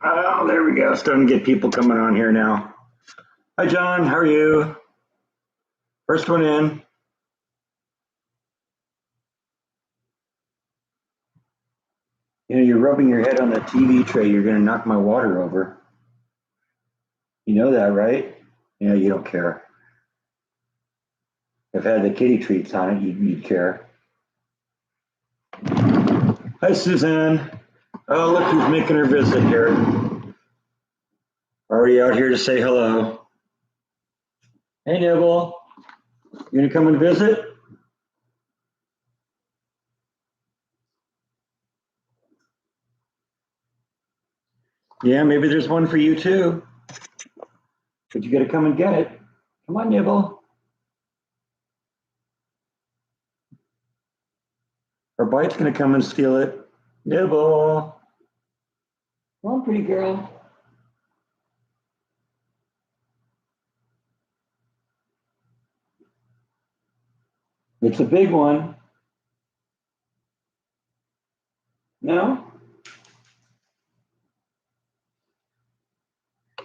Oh, there we go. Starting to get people coming on here now. Hi, John. How are you? First one in. You know, you're rubbing your head on the TV tray. You're going to knock my water over. You know that, right? Yeah, you don't care. If I had the kitty treats on it, you'd care. Hi, Suzanne. Oh, look who's making her visit here. Already out here to say hello. Hey, Nibble. You going to come and visit? Yeah, maybe there's one for you too. But you got to come and get it. Come on, Nibble. Or Bite's going to come and steal it. Nibble. Come on, pretty girl. It's a big one. No?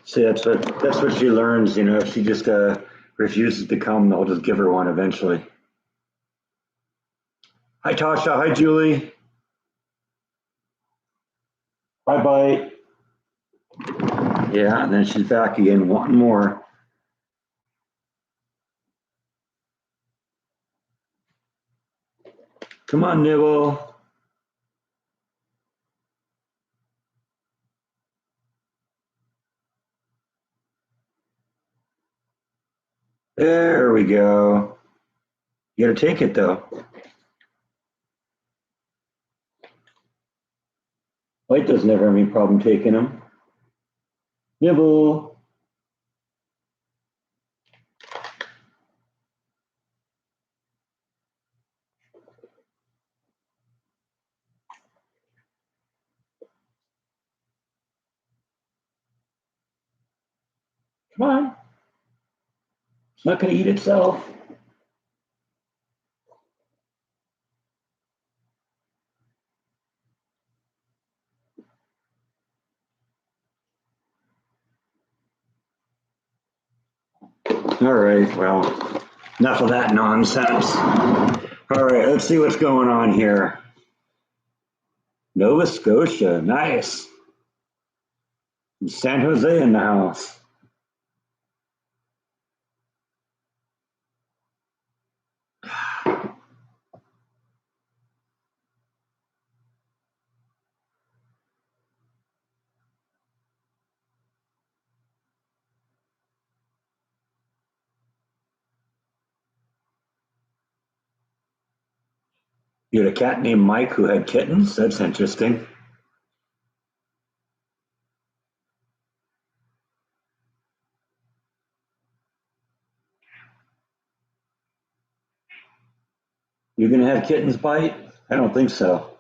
See, that's what she learns, you know, if she just refuses to come, they'll just give her one eventually. Hi, Tasha. Hi, Julie. Bye bye. Yeah, and then she's back again, wanting more. Come on, Nibble. There we go. You gotta take it though. White doesn't have any problem taking them. Nibble. Come on. It's not gonna eat itself. All right, well, enough of that nonsense. All right, let's see what's going on here. Nova Scotia, nice. San Jose in the house. You had a cat named Mike who had kittens? That's interesting. You're going to have kittens bite? I don't think so.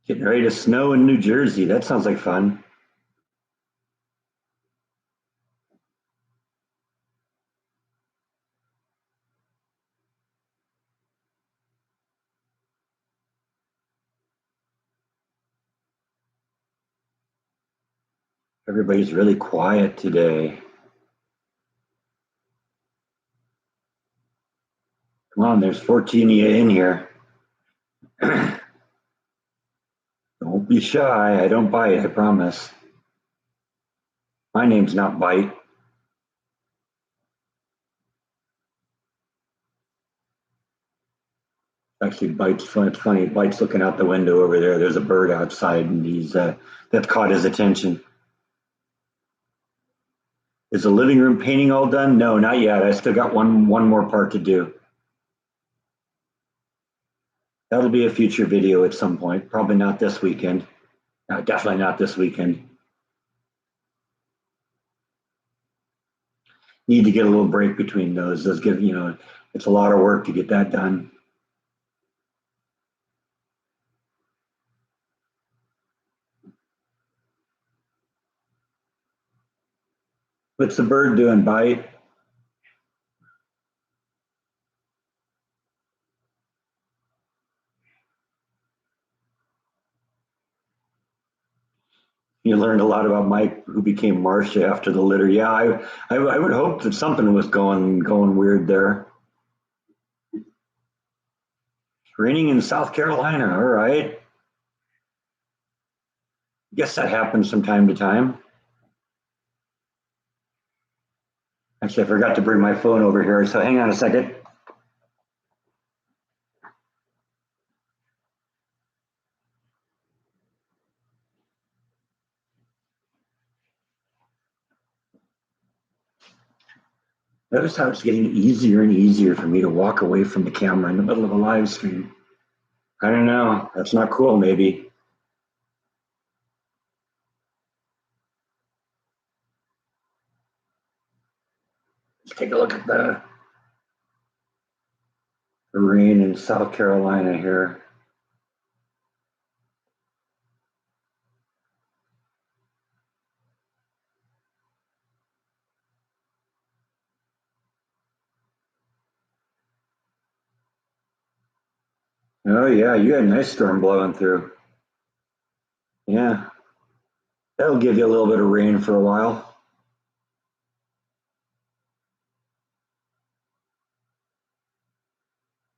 Getting ready to snow in New Jersey. That sounds like fun. Everybody's really quiet today. Come on, there's 14 of you in here. Don't be shy. I don't bite, I promise. My name's not Bite. Actually, Bite's fun. It's funny. Bite's looking out the window over there. There's a bird outside, and that's caught his attention. Is the living room painting all done? No, not yet. I still got one more part to do. That'll be a future video at some point. Probably not this weekend. No, definitely not this weekend. Need to get a little break between those. Those give, you know, it's a lot of work to get that done. What's the bird doing, Bite? You learned a lot about Mike, who became Marcia after the litter. Yeah, I would hope that something was going weird there. Raining in South Carolina. All right. Guess that happens from time to time. Actually, I forgot to bring my phone over here, so hang on a second. Notice how it's getting easier and easier for me to walk away from the camera in the middle of a live stream. I don't know. That's not cool, maybe. Let's take a look at the rain in South Carolina here. Oh, yeah, you had a nice storm blowing through. Yeah, that'll give you a little bit of rain for a while.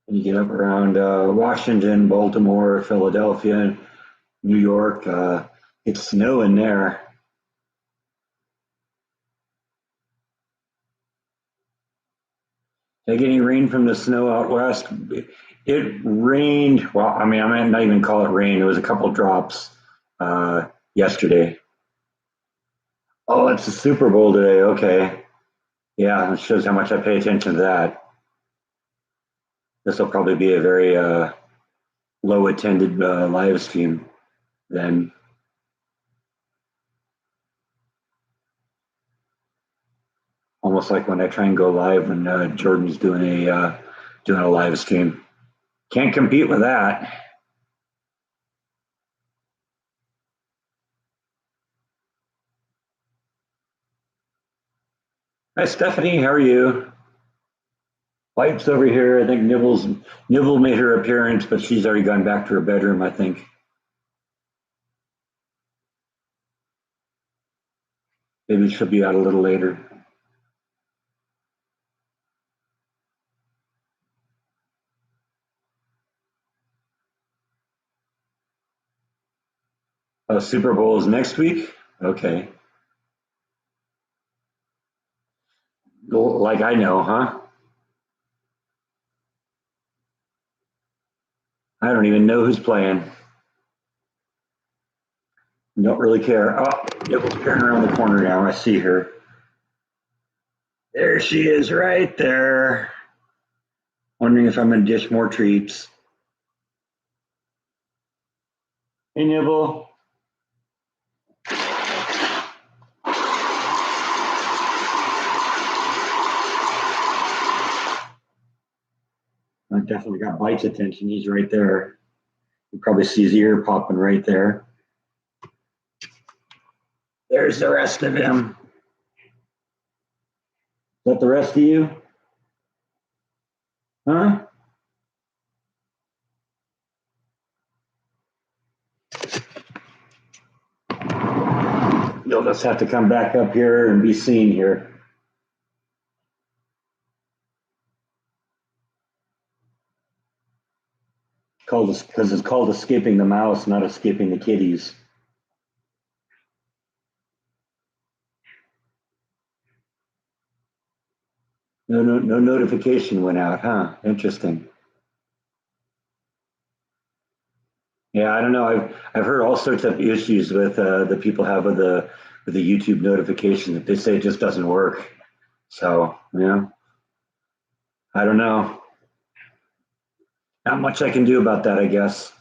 You get up around Washington, Baltimore, Philadelphia, New York. It's snowing there. Did I get any rain from the snow out west? It rained. Well, I mean, I might not even call it rain. It was a couple drops yesterday. Oh, it's the Super Bowl today. Okay. Yeah, it shows how much I pay attention to that. This will probably be a very low attended live stream then. Almost like when I try and go live when Jordan's doing a live stream. Can't compete with that. Hi, Stephanie. How are you? Wife's over here. I think Nibble made her appearance, but she's already gone back to her bedroom, I think. Maybe she'll be out a little later. Oh, Super Bowl is next week? Okay. Like I know, huh? I don't even know who's playing. Don't really care. Oh, Nibble's peering around the corner now. I see her. There she is, right there. Wondering if I'm going to dish more treats. Hey, Nibble. I definitely got Bite's attention. He's right there. You probably see his ear popping right there. There's the rest of him. Is that the rest of you? Huh? You'll just have to come back up here and be seen here. Because it's called escaping the mouse, not escaping the kitties. No notification went out, huh? Interesting. Yeah, I don't know. I've heard all sorts of issues with that people have with the YouTube notification that they say it just doesn't work. So yeah, I don't know. Not much I can do about that, I guess.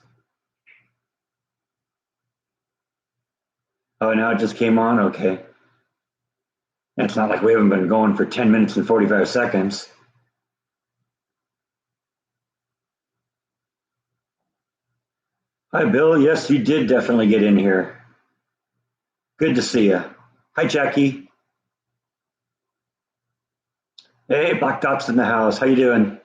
Oh, now it just came on. Okay, it's not like we haven't been going for 10 minutes and 45 seconds. Hi, Bill. Yes, you did definitely get in here. Good to see you. Hi, Jackie. Hey, Black Dot's in the house. How you doing?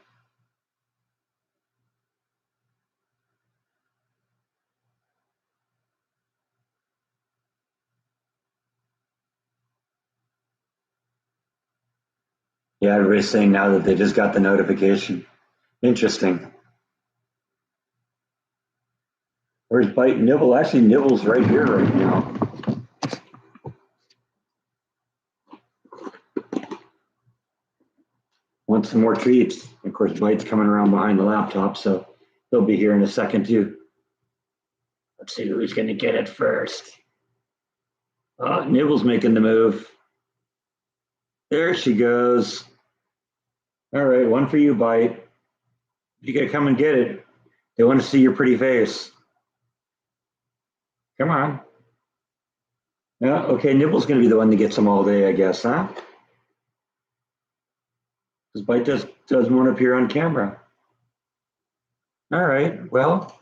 Yeah, everybody's saying now that they just got the notification. Interesting. Where's Bite Nibble? Actually, Nibble's right here right now. Want some more treats. Of course, Bite's coming around behind the laptop, so he'll be here in a second too. Let's see who's going to get it first. Nibble's making the move. There she goes. All right, one for you, Bite. You got to come and get it. They want to see your pretty face. Come on. Yeah, okay, Nibble's going to be the one that gets them all day, I guess, huh? Because Bite just doesn't want to appear on camera. All right, well,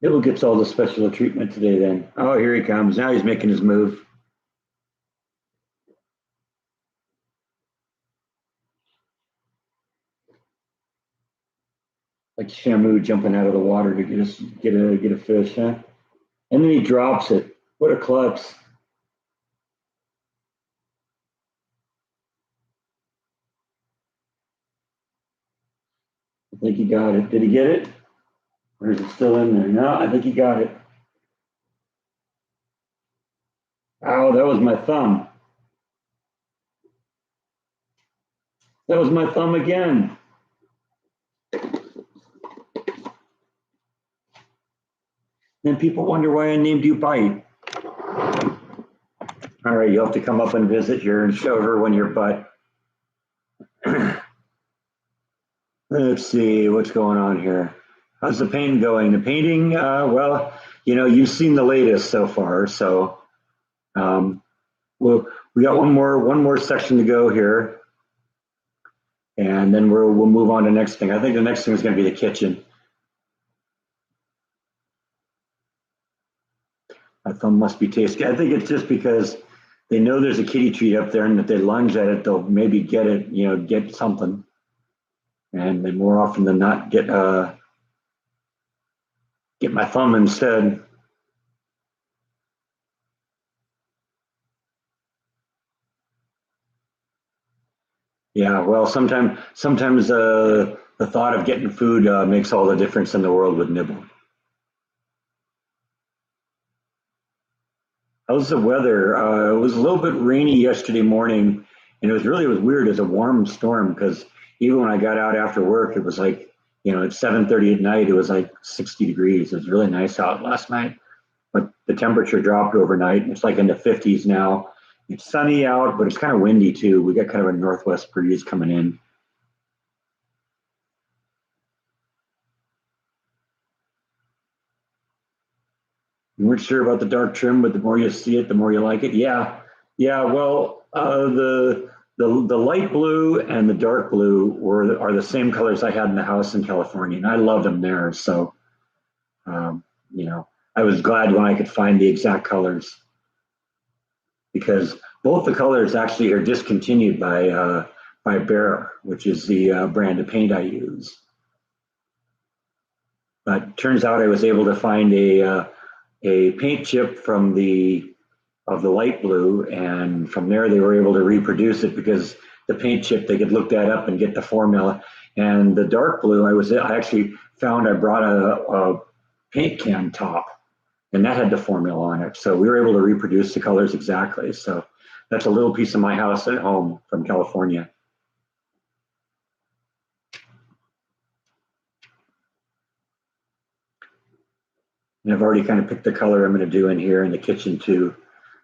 Nibble gets all the special treatment today then. Oh, here he comes. Now he's making his move. Like Shamu jumping out of the water to get a fish, huh? And then he drops it. What a klutz. I think he got it. Did he get it? Or is it still in there? No, I think he got it. Ow, that was my thumb. That was my thumb again. Then people wonder why I named you Bite. All right, you'll have to come up and visit here and show her when you're Butt. Let's see what's going on here. How's the paint going? The painting, well, you've seen the latest so far, so um, we got one more section to go here, and then we'll move on to the next thing. I think the next thing is going to be the kitchen. My thumb must be tasty. I think it's just because they know there's a kitty treat up there, and if they lunge at it, they'll maybe get it, get something, and then more often than not get my thumb instead. Yeah, well, sometimes the thought of getting food makes all the difference in the world with Nibble. How's the weather? It was a little bit rainy yesterday morning, and it was weird. It was a warm storm because even when I got out after work, it was like at 7:30 at night, it was like 60 degrees. It was really nice out last night, but the temperature dropped overnight. It's like in the 50s now. It's sunny out, but it's kind of windy too. We got kind of a northwest breeze coming in. You weren't sure about the dark trim, but the more you see it, the more you like it. Yeah, yeah. Well, the light blue and the dark blue are the same colors I had in the house in California, and I loved them there. So, um, I was glad when I could find the exact colors because both the colors actually are discontinued by Bear, which is the brand of paint I use. But turns out I was able to find a paint chip from the light blue, and from there they were able to reproduce it because the paint chip they could look that up and get the formula. And the dark blue, I actually found I brought a paint can top, and that had the formula on it, so we were able to reproduce the colors exactly. So that's a little piece of my house at home from California. And I've already kind of picked the color I'm going to do in here in the kitchen too.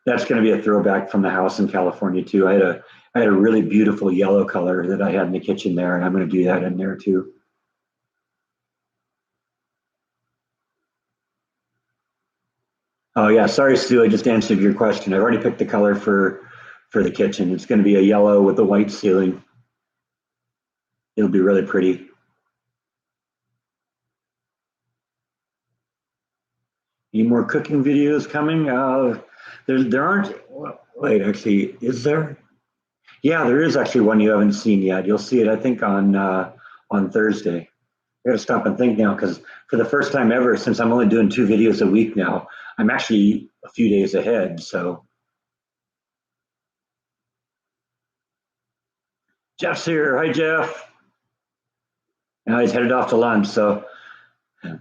That's going to be a throwback from the house in California too. I had a really beautiful yellow color that I had in the kitchen there, and I'm going to do that in there too. Oh yeah, sorry Stu, I just answered your question. I've already picked the color for the kitchen. It's going to be a yellow with a white ceiling. It'll be really pretty. Any more cooking videos coming? There aren't. Wait, actually, is there? Yeah, there is actually one you haven't seen yet. You'll see it, I think, on Thursday. I got to stop and think now because for the first time ever, since I'm only doing 2 videos a week now, I'm actually a few days ahead. So Jeff's here. Hi, Jeff. Now he's headed off to lunch, so we'll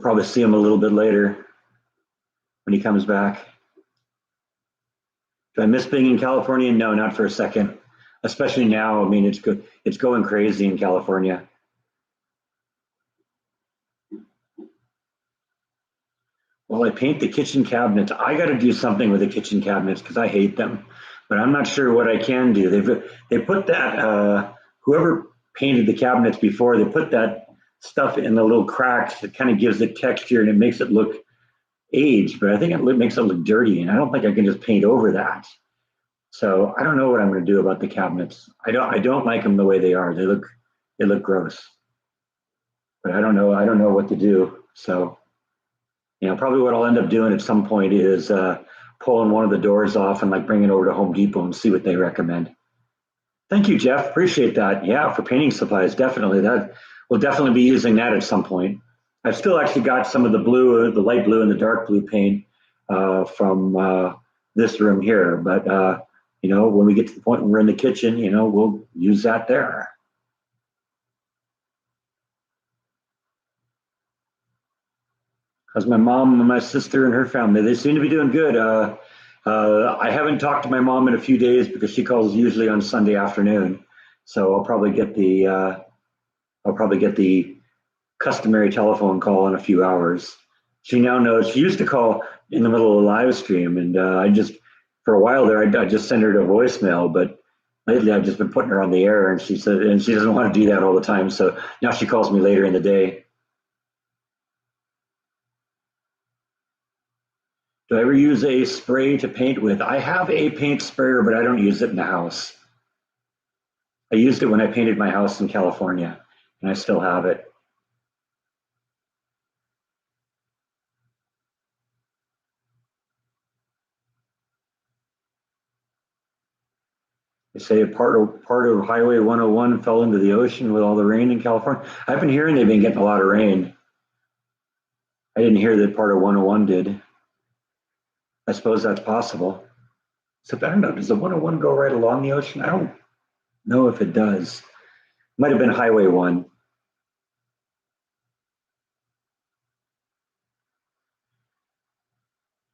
probably see him a little bit later when he comes back. Do I miss being in California? No, not for a second. Especially now. I mean, it's good. It's going crazy in California. Well, I paint the kitchen cabinets. I got to do something with the kitchen cabinets because I hate them, but I'm not sure what I can do. They put that whoever painted the cabinets before, they put that stuff in the little cracks. It kind of gives it texture and it makes it look aged, but I think it makes it look dirty, and I don't think I can just paint over that. So I don't know what I'm going to do about the cabinets. I don't like them the way they are. They look gross, but I don't know what to do. So probably what I'll end up doing at some point is pulling one of the doors off and like bring it over to Home Depot and see what they recommend. Thank you, Jeff. Appreciate that. Yeah, for painting supplies, definitely. That we'll definitely be using that at some point. I've still actually got some of the blue, the light blue and the dark blue paint from this room here. But when we get to the point where we're in the kitchen, we'll use that there. How's my mom and my sister and her family? They seem to be doing good. I haven't talked to my mom in a few days because she calls usually on Sunday afternoon. So I'll probably get the customary telephone call in a few hours. She now knows. She used to call in the middle of a live stream, and for a while there, I just sent her to voicemail. But lately, I've just been putting her on the air, and she doesn't want to do that all the time. So now she calls me later in the day. Do I ever use a spray to paint with? I have a paint sprayer, but I don't use it in the house. I used it when I painted my house in California, and I still have it. They say a part of Highway 101 fell into the ocean with all the rain in California. I've been hearing they've been getting a lot of rain. I didn't hear that part of 101 did. I suppose that's possible. So I don't know. Does the 101 go right along the ocean? I don't know if it does. Might have been Highway 1.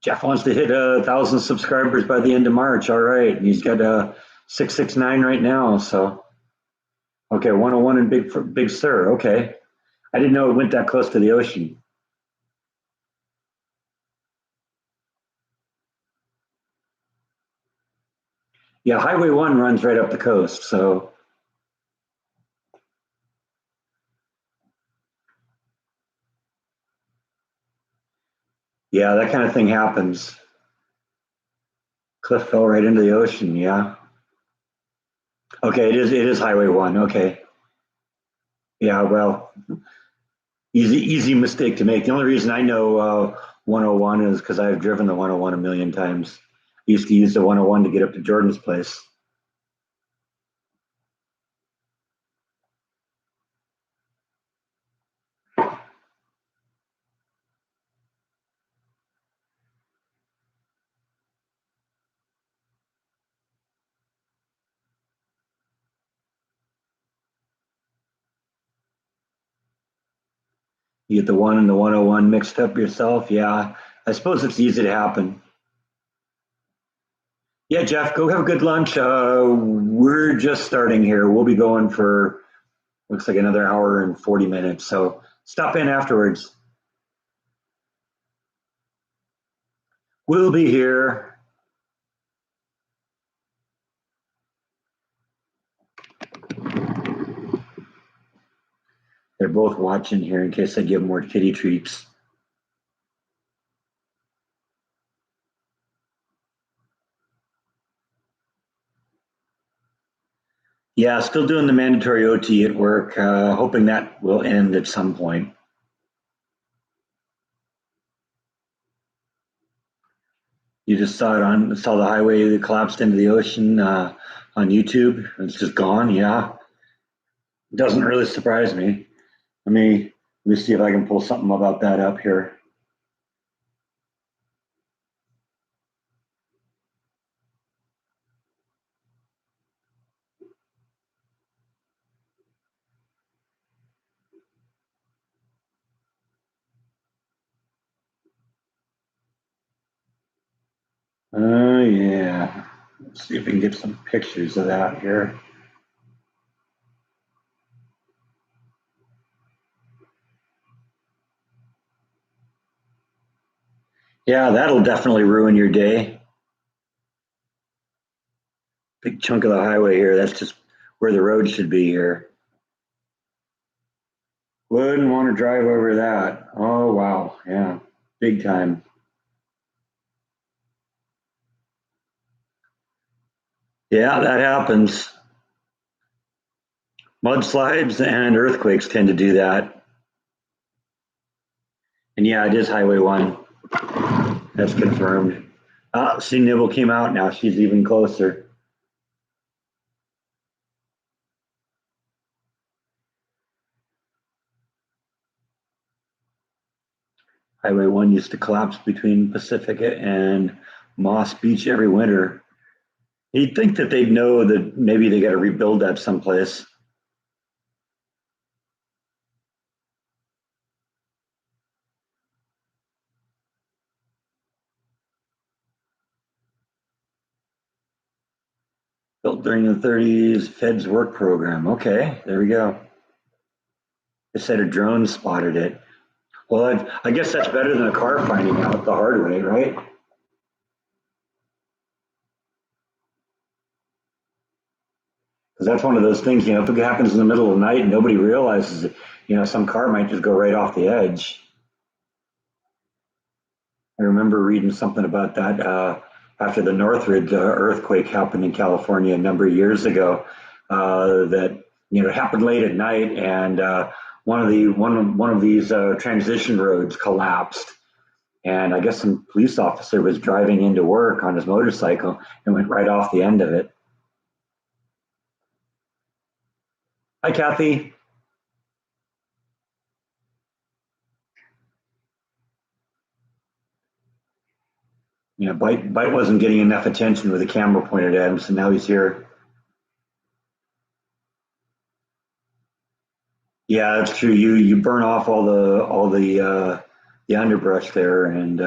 Jeff wants to hit 1,000 subscribers by the end of March. All right. He's got 669 right now. So, okay, 101 and Big Sur. Okay. I didn't know it went that close to the ocean. Yeah, Highway 1 runs right up the coast. So, yeah, that kind of thing happens. Cliff fell right into the ocean. Yeah. Okay, it is Highway 1. Okay. Yeah, well, easy mistake to make. The only reason I know 101 is because I've driven the 101 a million times. I used to use the 101 to get up to Jordan's place. You get the one and the 101 mixed up yourself. Yeah, I suppose it's easy to happen. Yeah, Jeff, go have a good lunch. We're just starting here. We'll be going for looks like another hour and 40 minutes. So stop in afterwards. We'll be here. They're both watching here in case I give more kitty treats. Yeah, still doing the mandatory OT at work, hoping that will end at some point. You just saw the highway that collapsed into the ocean on YouTube. It's just gone. Yeah, it doesn't really surprise me. Let me see if I can pull something about that up here. Yeah. Let's see if we can get some pictures of that here. Yeah, that'll definitely ruin your day. Big chunk of the highway here. That's just where the road should be here. Wouldn't want to drive over that. Oh, wow. Yeah, big time. Yeah, that happens. Mudslides and earthquakes tend to do that. And yeah, it is Highway 1. That's confirmed. See, Nibble came out now. She's even closer. Highway 1 used to collapse between Pacifica and Moss Beach every winter. You'd think that they'd know that maybe they got to rebuild that someplace. Built during the 30s, Fed's work program. Okay, there we go. They said a drone spotted it. Well, I guess that's better than a car finding out the hard way, right? Because that's one of those things, if it happens in the middle of the night and nobody realizes it, some car might just go right off the edge. I remember reading something about that after the Northridge earthquake happened in California a number of years ago. That it happened late at night, and one of these transition roads collapsed, and I guess some police officer was driving into work on his motorcycle and went right off the end of it. Hi, Kathy. Bite wasn't getting enough attention with the camera pointed at him, so now he's here. Yeah, that's true. You burn off all the underbrush there, and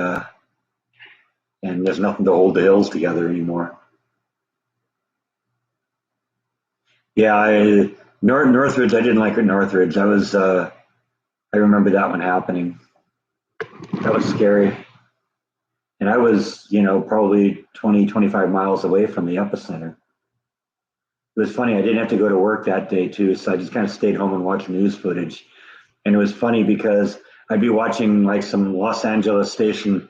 there's nothing to hold the hills together anymore. Yeah, Northridge. I didn't like it. Northridge. I remember that one happening. That was scary, and I was probably 20, 25 miles away from the epicenter. It was funny. I didn't have to go to work that day too, so I just kind of stayed home and watched news footage. And it was funny because I'd be watching like some Los Angeles station,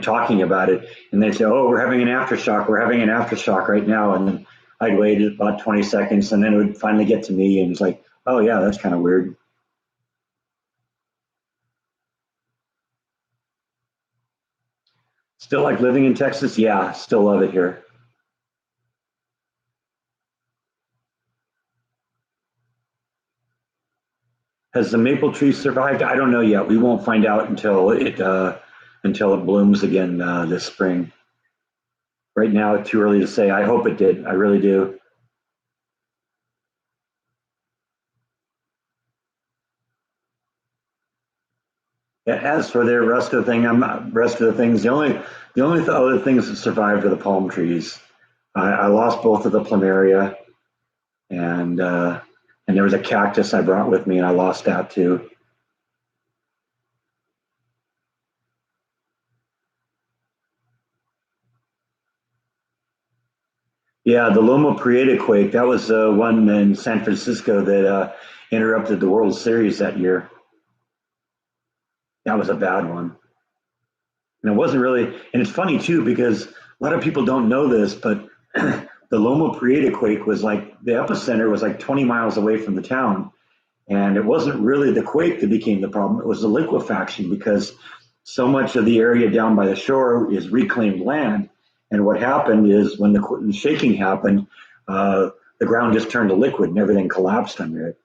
talking about it, and they'd say, "Oh, we're having an aftershock. We're having an aftershock right now." And then I'd wait about 20 seconds, and then it would finally get to me, and it's like, "Oh yeah, that's kind of weird." Still like living in Texas? Yeah, still love it here. Has the maple tree survived? I don't know yet. We won't find out until it blooms again this spring. Right now, it's too early to say. I hope it did. I really do. As for the rest of the thing, rest of the things. The only other things that survived are the palm trees. I lost both of the plumeria, and there was a cactus I brought with me, and I lost that too. Yeah, the Loma Prieta quake. That was one in San Francisco that interrupted the World Series that year. That was a bad one. And it wasn't really, and it's funny too because a lot of people don't know this, but the Loma Prieta quake was like the epicenter was like 20 miles away from the town, and it wasn't really the quake that became the problem. It was the liquefaction because so much of the area down by the shore is reclaimed land, and what happened is when the shaking happened, the ground just turned to liquid and everything collapsed under it.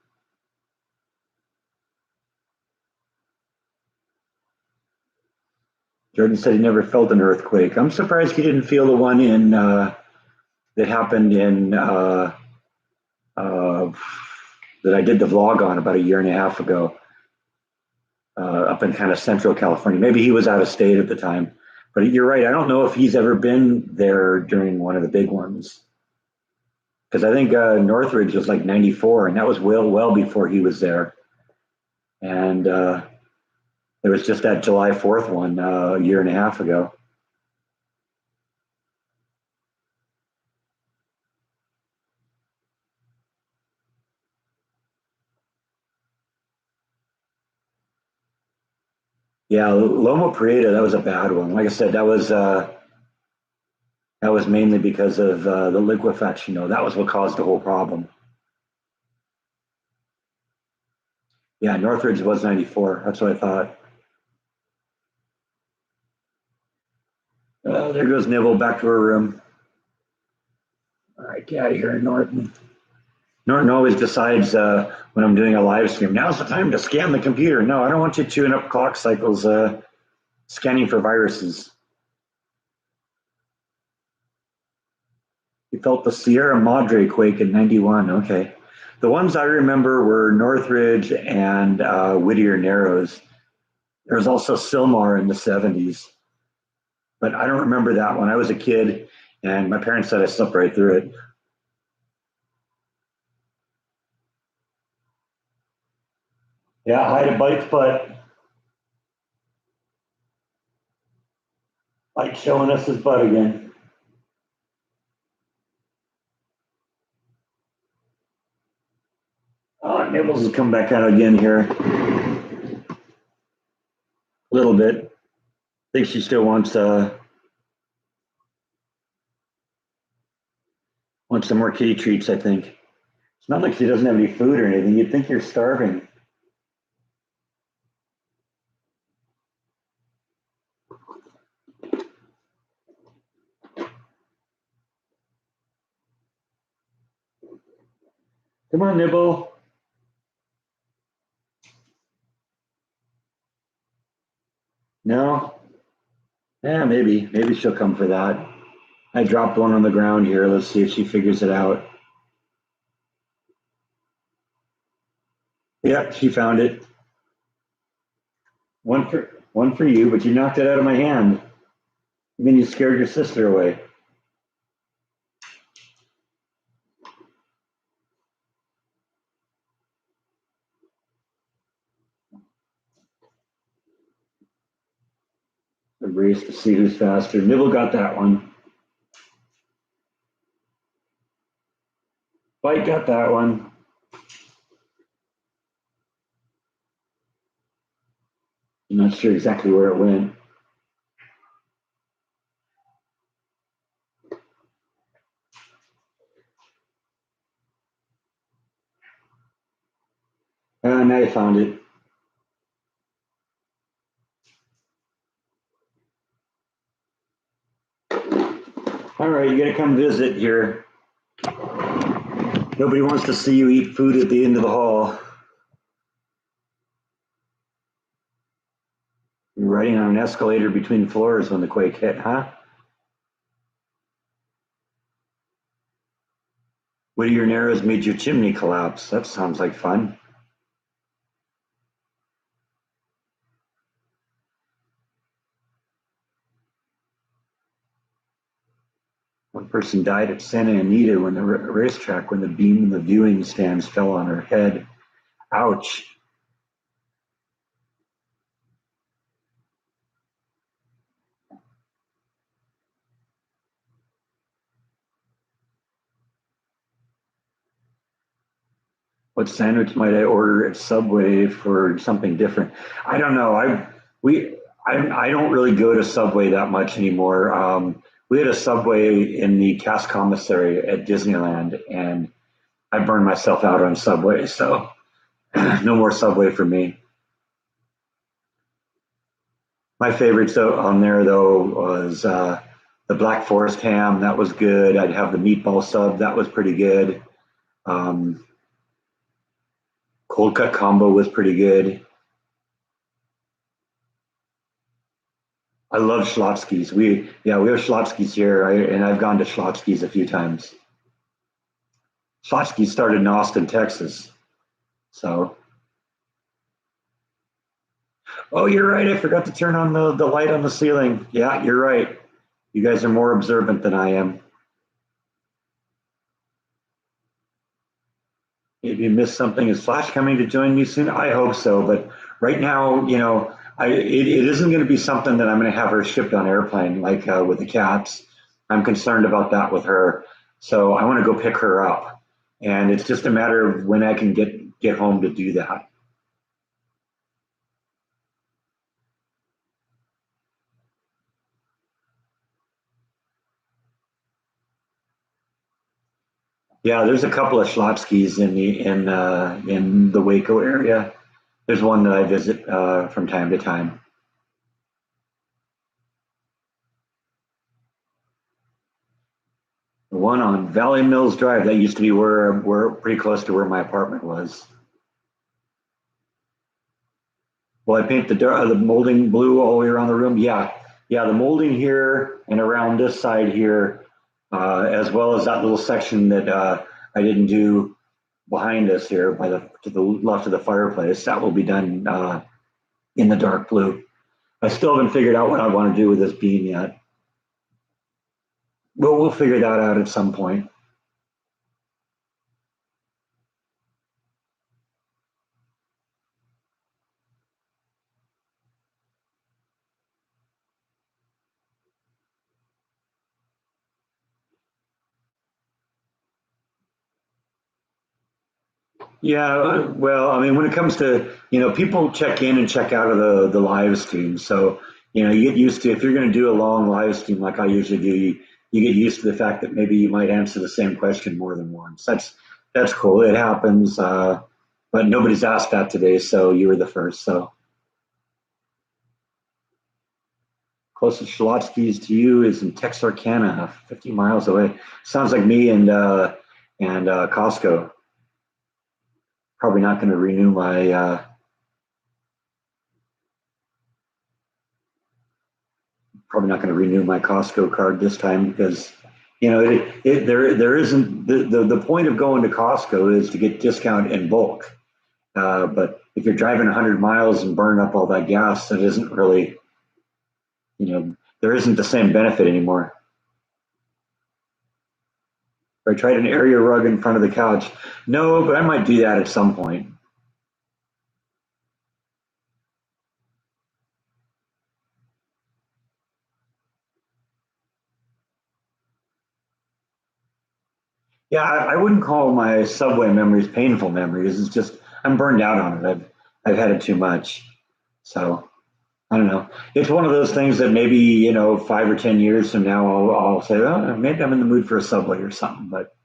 Jordan said he never felt an earthquake. I'm surprised he didn't feel the one in that happened in uh, that I did the vlog on about a year and a half ago, up in kind of central California. Maybe he was out of state at the time, But you're right. I don't know if he's ever been there during one of the big ones because I think Northridge was like '94, and that was well before he was there. And there was just that July 4th one a year and a half ago. Yeah, Loma Prieta, that was a bad one. Like I said, that was mainly because of the liquefaction. Though that was what caused the whole problem. Yeah, Northridge was '94. That's what I thought. There goes Nibble back to her room. All right, get out of here, Norton. Norton always decides when I'm doing a live stream, now's the time to scan the computer. No, I don't want you chewing up clock cycles scanning for viruses. You felt the Sierra Madre quake in '91. Okay. The ones I remember were Northridge and Whittier Narrows. There was also Sylmar in the '70s, but I don't remember that one. I was a kid, and my parents said I slept right through it. Yeah, hide a bite's butt. Like showing us his butt again. Oh, Nibbles has come back out again here a little bit. I think she still wants some more kitty treats. I think it's not like she doesn't have any food or anything. You'd think you're starving. Come on, Nibble. No. Yeah, maybe she'll come for that. I dropped one on the ground here. Let's see if she figures it out. Yeah, she found it. One for you, but you knocked it out of my hand. And then you scared your sister away. A race to see who's faster. Nibble got that one. Bite got that one. I'm not sure exactly where it went. Now you found it. All right, you gotta come visit here. Nobody wants to see you eat food at the end of the hall. You're riding on an escalator between floors when the quake hit, huh? Whittier Narrows made your chimney collapse. That sounds like fun. One person died at Santa Anita when the racetrack when the beam of the viewing stands fell on her head. Ouch. What sandwich might I order at Subway for something different? I don't know. I don't really go to Subway that much anymore. We had a Subway in the Cass Commissary at Disneyland, and I burned myself out on Subway, so no more Subway for me. My favorites on there though was the Black Forest ham. That was good. I'd have the meatball sub. That was pretty good. Um, Cold cut combo was pretty good. I love Schlotsky's. We have Schlotsky's here, and I've gone to Schlotsky's a few times. Schlotsky started in Austin, Texas. So, Oh, you're right. I forgot to turn on the light on the ceiling. Yeah, you're right. You guys are more observant than I am. If you missed something, is Flash coming to join me soon? I hope so. But right now, it isn't going to be something that I'm going to have her shipped on airplane like with the cats. I'm concerned about that with her. So I want to go pick her up. And it's just a matter of when I can get home to do that. Yeah, there's a couple of Schlotzskys in the Waco area. There's one that I visit from time to time. The one on Valley Mills Drive that used to be where pretty close to where my apartment was. Well, I paint the molding blue all the way around the room. Yeah, yeah, the molding here and around this side here, as well as that little section that I didn't do behind us here by the to the left of the fireplace. That will be done in the dark blue. I still haven't figured out what I want to do with this beam yet. We'll figure that out at some point. Yeah, well, I mean, when it comes to, people check in and check out of the live stream. So, you get used to, if you're going to do a long live stream like I usually do, you get used to the fact that maybe you might answer the same question more than once. That's cool. It happens. But nobody's asked that today, so you were the first. So closest Schlotzsky's to you is in Texarkana, 50 miles away. Sounds like me and Costco. Probably not going to renew my Costco card this time because there isn't the point of going to Costco is to get discount in bulk. But if you're driving 100 miles and burning up all that gas, that isn't really there isn't the same benefit anymore. I tried an area rug in front of the couch. No, but I might do that at some point. Yeah, I wouldn't call my subway memories painful memories. It's just I'm burned out on it. I've had it too much. So I don't know. It's one of those things that maybe 5 or 10 years from now I'll say, oh, maybe I'm in the mood for a subway or something. But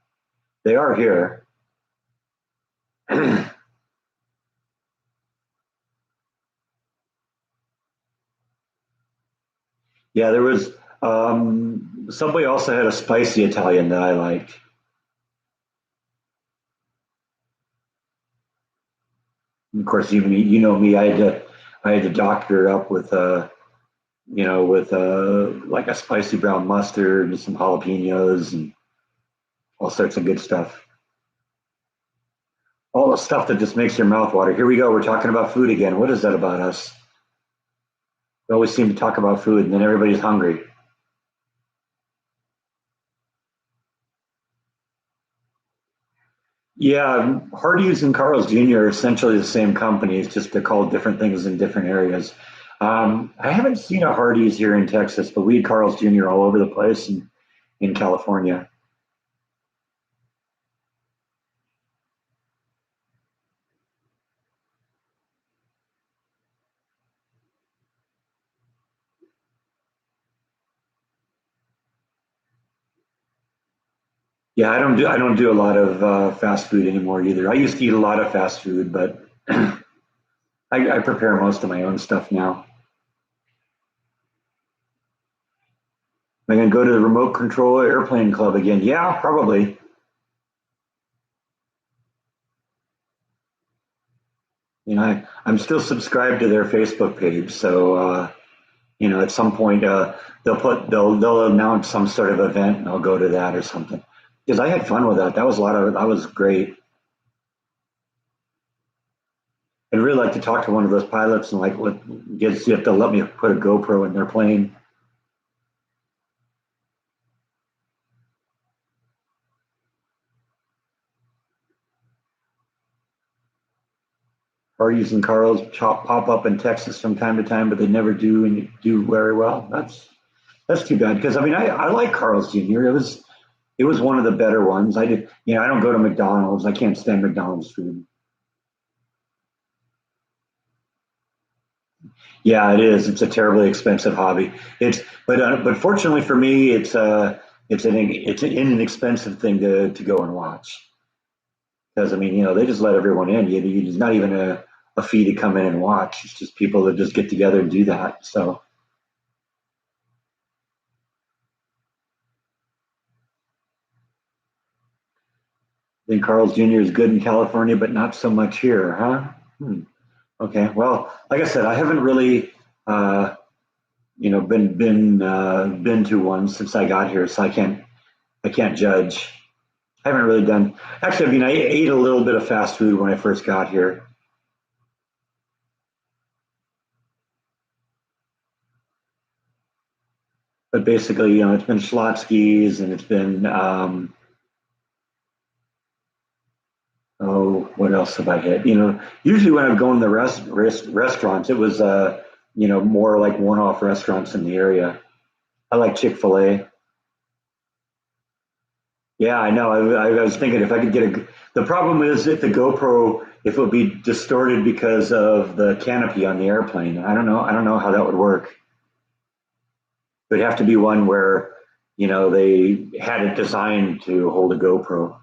they are here. Yeah, there was Subway also had a spicy Italian that I liked. And of course, you know me, I had to doctor it up with like a spicy brown mustard and some jalapenos and all sorts of good stuff. All the stuff that just makes your mouth water. Here we go. We're talking about food again. What is that about us? We always seem to talk about food and then everybody's hungry. Yeah, Hardee's and Carl's Jr. are essentially the same company. It's just they're called different things in different areas. I haven't seen a Hardee's here in Texas, but we had Carl's Jr. all over the place in California. Yeah, I don't do a lot of fast food anymore either. I used to eat a lot of fast food, but I prepare most of my own stuff now. Am I gonna go to the remote control airplane club again? Yeah, probably. I'm still subscribed to their Facebook page, so at some point they'll announce some sort of event, and I'll go to that or something. Because I had fun with that. That was great. I'd really like to talk to one of those pilots and see if they'll let me put a GoPro in their plane. Parties and Carls pop up in Texas from time to time, but they never do very well. That's too bad because I mean I like Carl's Jr. It was one of the better ones. I did I don't go to McDonald's. I can't stand McDonald's food. Yeah, it is. It's a terribly expensive hobby. But fortunately for me, it's an inexpensive thing to go and watch because I mean they just let everyone in. It's not even a fee to come in and watch. It's just people that just get together and do that. So I think Carl's Jr. is good in California, but not so much here, huh? Hmm. Okay. Well, like I said, I haven't really been to one since I got here, so I can't judge. I haven't really done. Actually, I mean, I ate a little bit of fast food when I first got here, but basically, it's been Schlotzsky's and it's been what else have I had? Usually when I've gone to the restaurants, it was more like one-off restaurants in the area. I like Chick-fil-A. Yeah, I know. I was thinking if I could get a. The problem is if the GoPro, if it would be distorted because of the canopy on the airplane. I don't know. I don't know how that would work. It would have to be one where, they had it designed to hold a GoPro.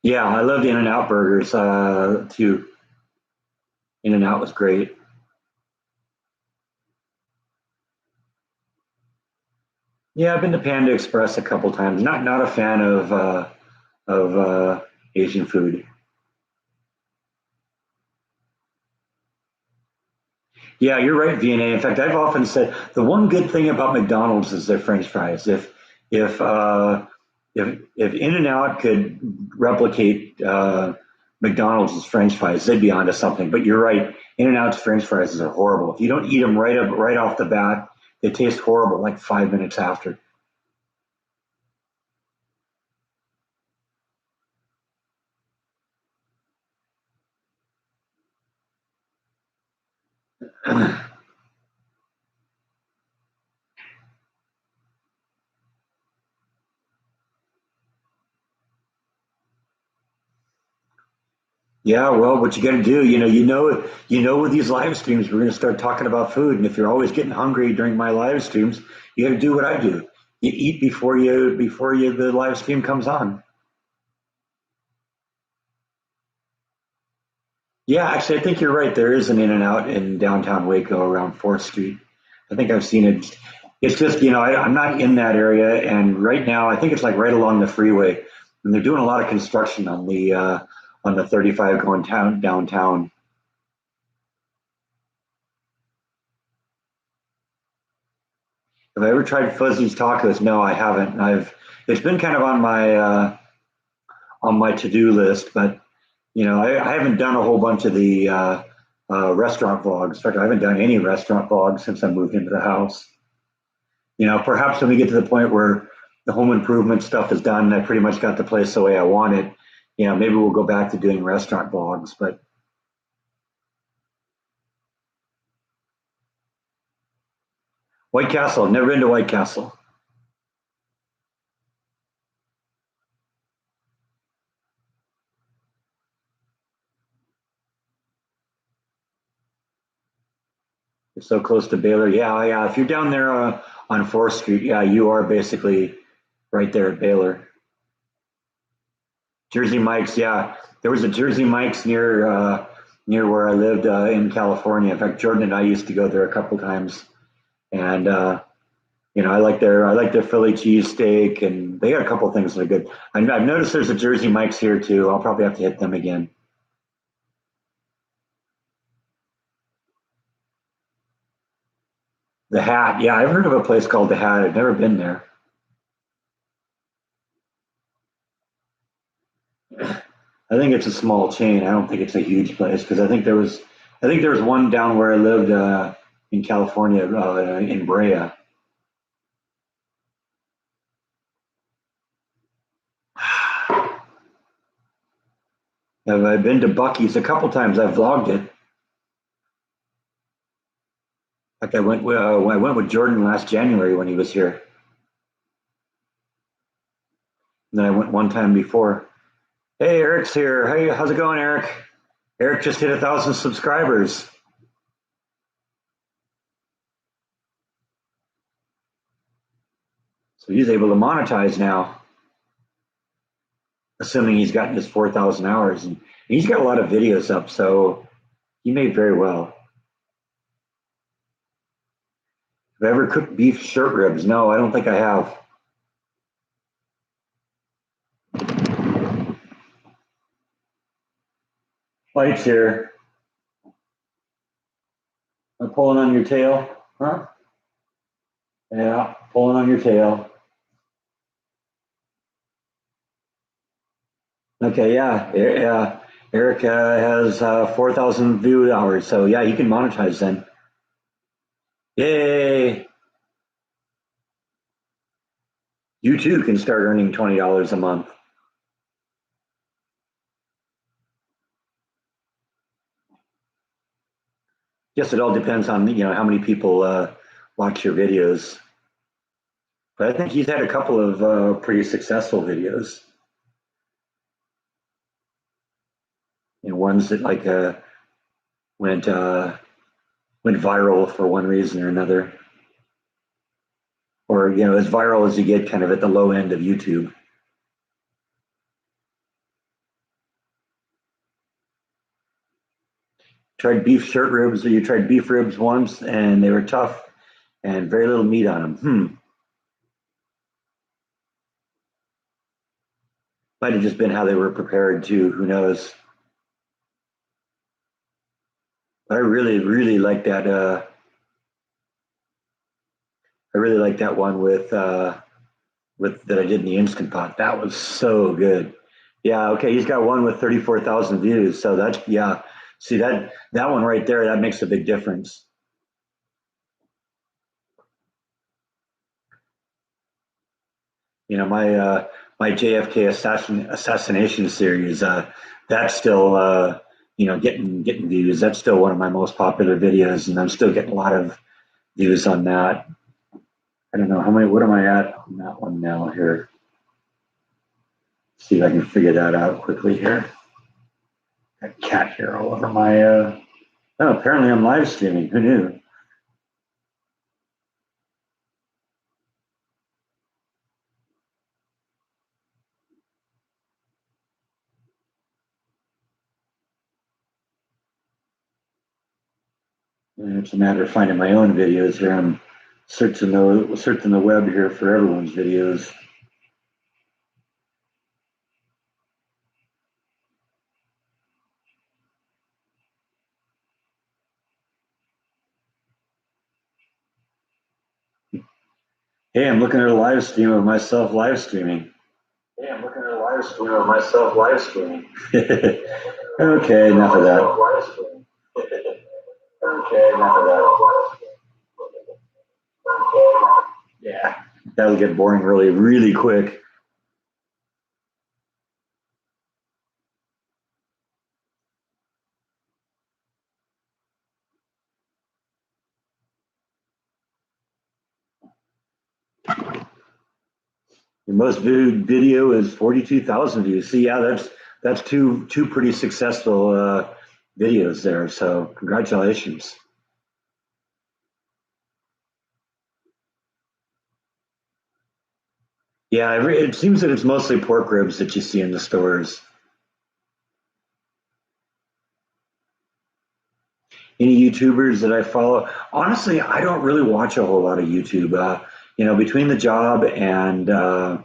Yeah, I loved In-N-Out burgers too. In-N-Out was great. Yeah, I've been to Panda Express a couple times. Not a fan of Asian food. Yeah, you're right, V&A. In fact, I've often said the one good thing about McDonald's is their French fries. If uh, if In-N-Out could replicate McDonald's French fries, they'd be onto something. But you're right, In-N-Out's French fries are horrible. If you don't eat them right off the bat, they taste horrible like 5 minutes after. Yeah, well, what you got to do, with these live streams, we're going to start talking about food, and if you're always getting hungry during my live streams, you got to do what I do. You eat before you the live stream comes on. Yeah, actually, I think you're right. There is an In-N-Out in downtown Waco around Fourth Street. I think I've seen it. It's just, I'm not in that area, and right now, I think it's like right along the freeway, and they're doing a lot of construction on the 35 going downtown. Have I ever tried Fuzzy's tacos? No, I haven't. It's been kind of on my to-do list, but I haven't done a whole bunch of the restaurant vlogs. In fact, I haven't done any restaurant vlogs since I moved into the house. Perhaps when we get to the point where the home improvement stuff is done, I pretty much got the place the way I want it. Maybe we'll go back to doing restaurant vlogs. But White Castle, never been to White Castle. It's so close to Baylor. Yeah, yeah. If you're down there on Fourth Street, yeah, you are basically right there at Baylor. Jersey Mike's, yeah. There was a Jersey Mike's near where I lived in California. In fact, Jordan and I used to go there a couple times, and I like their Philly cheesesteak, and they got a couple things that are good. I've noticed there's a Jersey Mike's here too. I'll probably have to hit them again. The Hat, yeah, I've heard of a place called the Hat. I've never been there. I think it's a small chain. I don't think it's a huge place because I think there was one down where I lived in California, in Brea. I've been to Bucky's a couple times. I've vlogged it. Like I went with Jordan last January when he was here. And then I went one time before. Hey, Eric's here. Hey, how's it going, Eric? Eric just hit 1,000 subscribers. So he's able to monetize now, assuming he's gotten his 4,000 hours. And he's got a lot of videos up, so he may very well. Have I ever cooked beef shirt ribs? No, I don't think I have. Lights here. I'm pulling on your tail, huh? Yeah, pulling on your tail. Okay, yeah, yeah. Eric has 4,000 view hours, so yeah, he can monetize then. Yay! You too can start earning $20 a month. Yes, it all depends on how many people watch your videos. But I think he's had a couple of pretty successful videos. Ones that like went went viral for one reason or another, or as viral as you get, kind of at the low end of YouTube. Tried beef shirt ribs, or you tried beef ribs once, and they were tough and very little meat on them. Might have just been how they were prepared too. Who knows? But I really, really like that. I really like that one with that I did in the Instant Pot. That was so good. Yeah. Okay. He's got one with 34,000 views. So that's yeah. See that one right there. That makes a big difference. My JFK assassination series. That's still getting views. That's still one of my most popular videos, and I'm still getting a lot of views on that. I don't know how many. What am I at on that one now? Here, see if I can figure that out quickly here. Got cat hair all over my. Oh, apparently I'm live streaming. Who knew? It's a matter of finding my own videos here. I'm searching the web here for everyone's videos. Hey, I'm looking at a live stream of myself live streaming. Hey, I'm looking at a live stream of myself live streaming. Okay, enough of that. Okay, enough of that. Yeah, that'll get boring really, really quick. Your most viewed video is 42,000 views. See, yeah, that's two pretty successful videos there. So congratulations. Yeah, it seems that it's mostly pork ribs that you see in the stores. Any YouTubers that I follow? Honestly, I don't really watch a whole lot of YouTube. Between the job and doing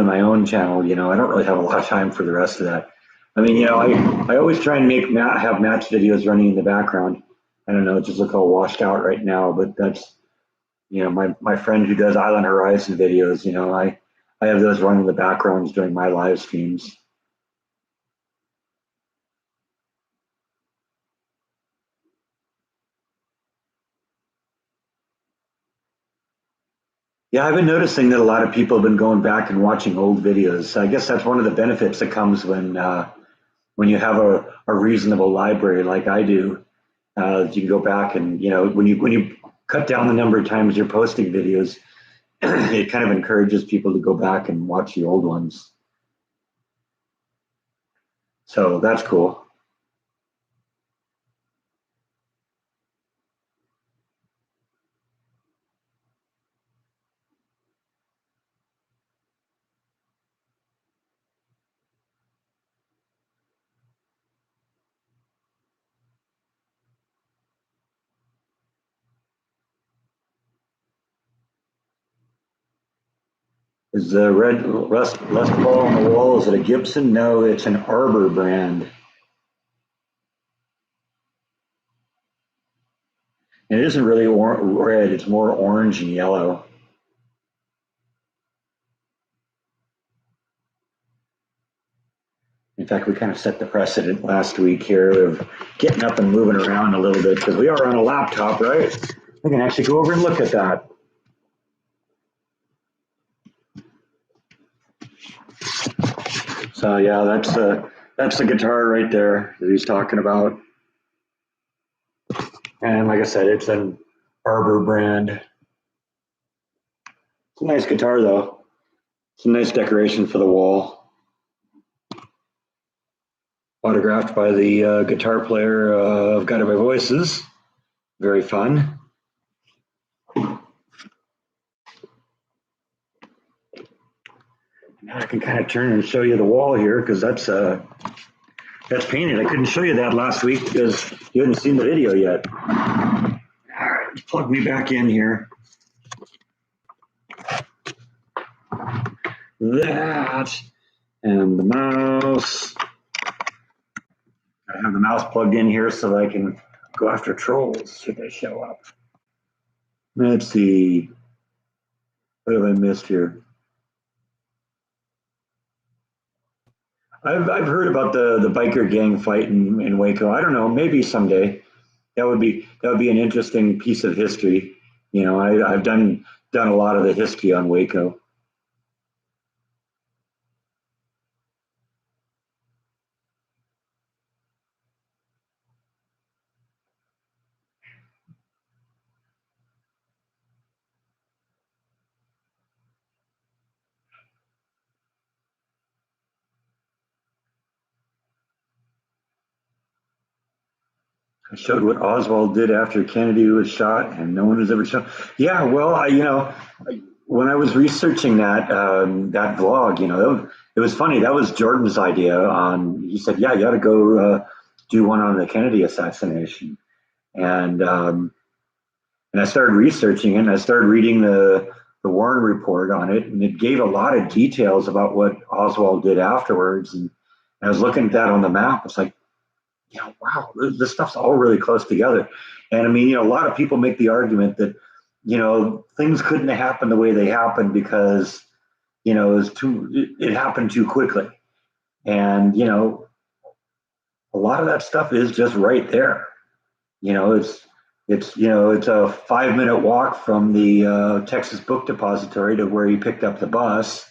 my own channel, I don't really have a lot of time for the rest of that. I mean, I always try and have match videos running in the background. I don't know, it just look all washed out right now, but that's my friend who does Island Horizon videos. I I have those running in the backgrounds during my live streams. Yeah, I've been noticing that a lot of people have been going back and watching old videos. I guess that's one of the benefits that comes when you have a reasonable library like I do. You can go back and when you cut down the number of times you're posting videos, it kind of encourages people to go back and watch the old ones. So that's cool. Is the red rust ball on the wall? Is it a Gibson? No, it's an Arbor brand. And it isn't really red; it's more orange and yellow. In fact, we kind of set the precedent last week here of getting up and moving around a little bit because we are on a laptop, right? We can actually go over and look at that. So yeah, that's the guitar right there that he's talking about. And like I said, it's an Arbor brand. It's a nice guitar though. It's a nice decoration for the wall. Autographed by the guitar player of Guided by Voices. Very fun. Now I can kind of turn and show you the wall here because that's painted. I couldn't show you that last week because you hadn't seen the video yet. All right, plug me back in here. That and the mouse. I have the mouse plugged in here so that I can go after trolls should they show up. Let's see. What have I missed here? I've heard about the biker gang fight in Waco. I don't know. Maybe someday that would be an interesting piece of history. I've done a lot of the history on Waco. I showed what Oswald did after Kennedy was shot, and no one has ever shown. Yeah, well, when I was researching that vlog, it was funny. That was Jordan's idea. He said, "Yeah, you got to go do one on the Kennedy assassination," and and I started researching it. And I started reading the Warren report on it, and it gave a lot of details about what Oswald did afterwards. And I was looking at that on the map. It's like, wow, this stuff's all really close together. And I mean, a lot of people make the argument that, things couldn't have happened the way they happened because, it happened too quickly. And, a lot of that stuff is just right there. It's a 5 minute walk from the Texas Book Depository to where he picked up the bus,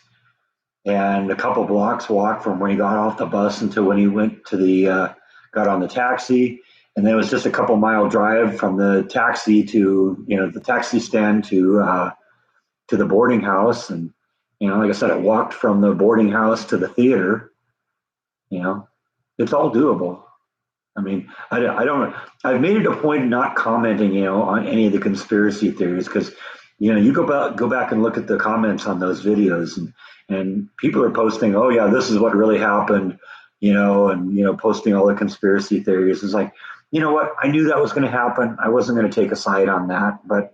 and a couple blocks walk from when he got off the bus until when he went to got on the taxi, and then it was just a couple mile drive from the taxi to the taxi stand to the boarding house, and like I said, I walked from the boarding house to the theater. It's all doable. I mean, I don't. I've made it a point not commenting, on any of the conspiracy theories because, you go back and look at the comments on those videos, and people are posting, oh yeah, this is what really happened, and posting all the conspiracy theories. It's like, you know what? I knew that was going to happen. I wasn't going to take a side on that, but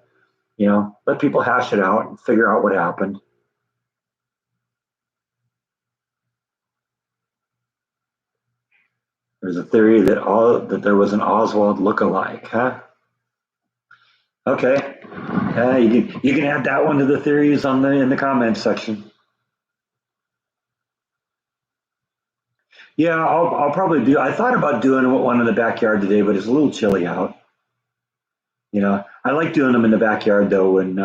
let people hash it out and figure out what happened. There's a theory that there was an Oswald look-alike, huh? Okay, you can add that one to the theories in the comments section. Yeah, I'll probably do. I thought about doing one in the backyard today, but it's a little chilly out. I like doing them in the backyard though when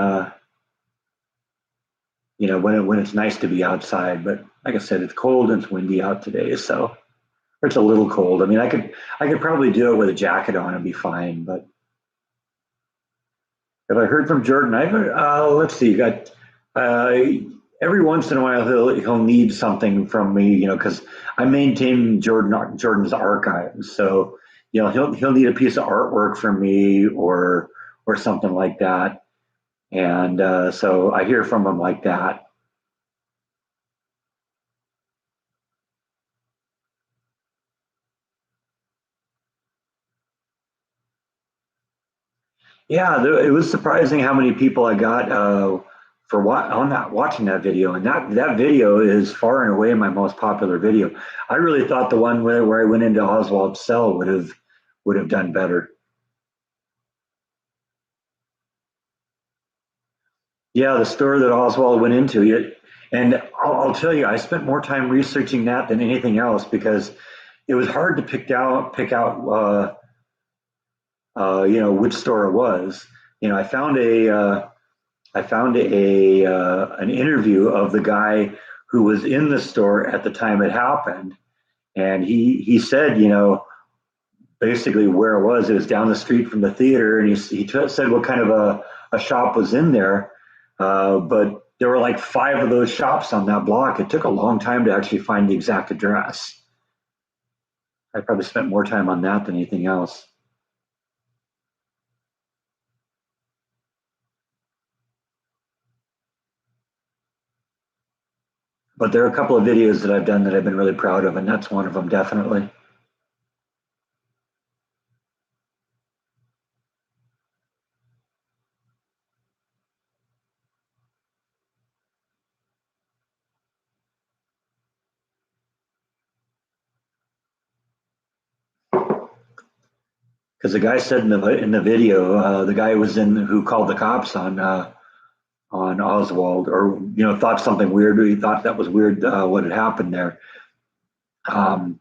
when it's nice to be outside. But like I said, it's cold and it's windy out today, so or it's a little cold. I mean, I could probably do it with a jacket on and be fine. But have I heard from Jordan? I've let's see. You got uh, every once in a while he'll need something from me, because I maintain Jordan's archives. So he'll need a piece of artwork from me or something like that. And so I hear from him like that. Yeah, it was surprising how many people I got for on that watching that video, and that video is far and away my most popular video. I really thought the one where I went into Oswald's cell would have done better. Yeah, the store that Oswald went into it, and I'll tell you, I spent more time researching that than anything else because it was hard to pick out which store it was. I found an interview of the guy who was in the store at the time it happened, and he said, basically where it was. It was down the street from the theater, and he said what kind of a shop was in there, but there were like five of those shops on that block. It took a long time to actually find the exact address. I probably spent more time on that than anything else. But there are a couple of videos that I've done that I've been really proud of, and that's one of them definitely. Because the guy said in the video, the guy was in who called the cops on Oswald, or thought something weird. He thought that was weird what had happened there, and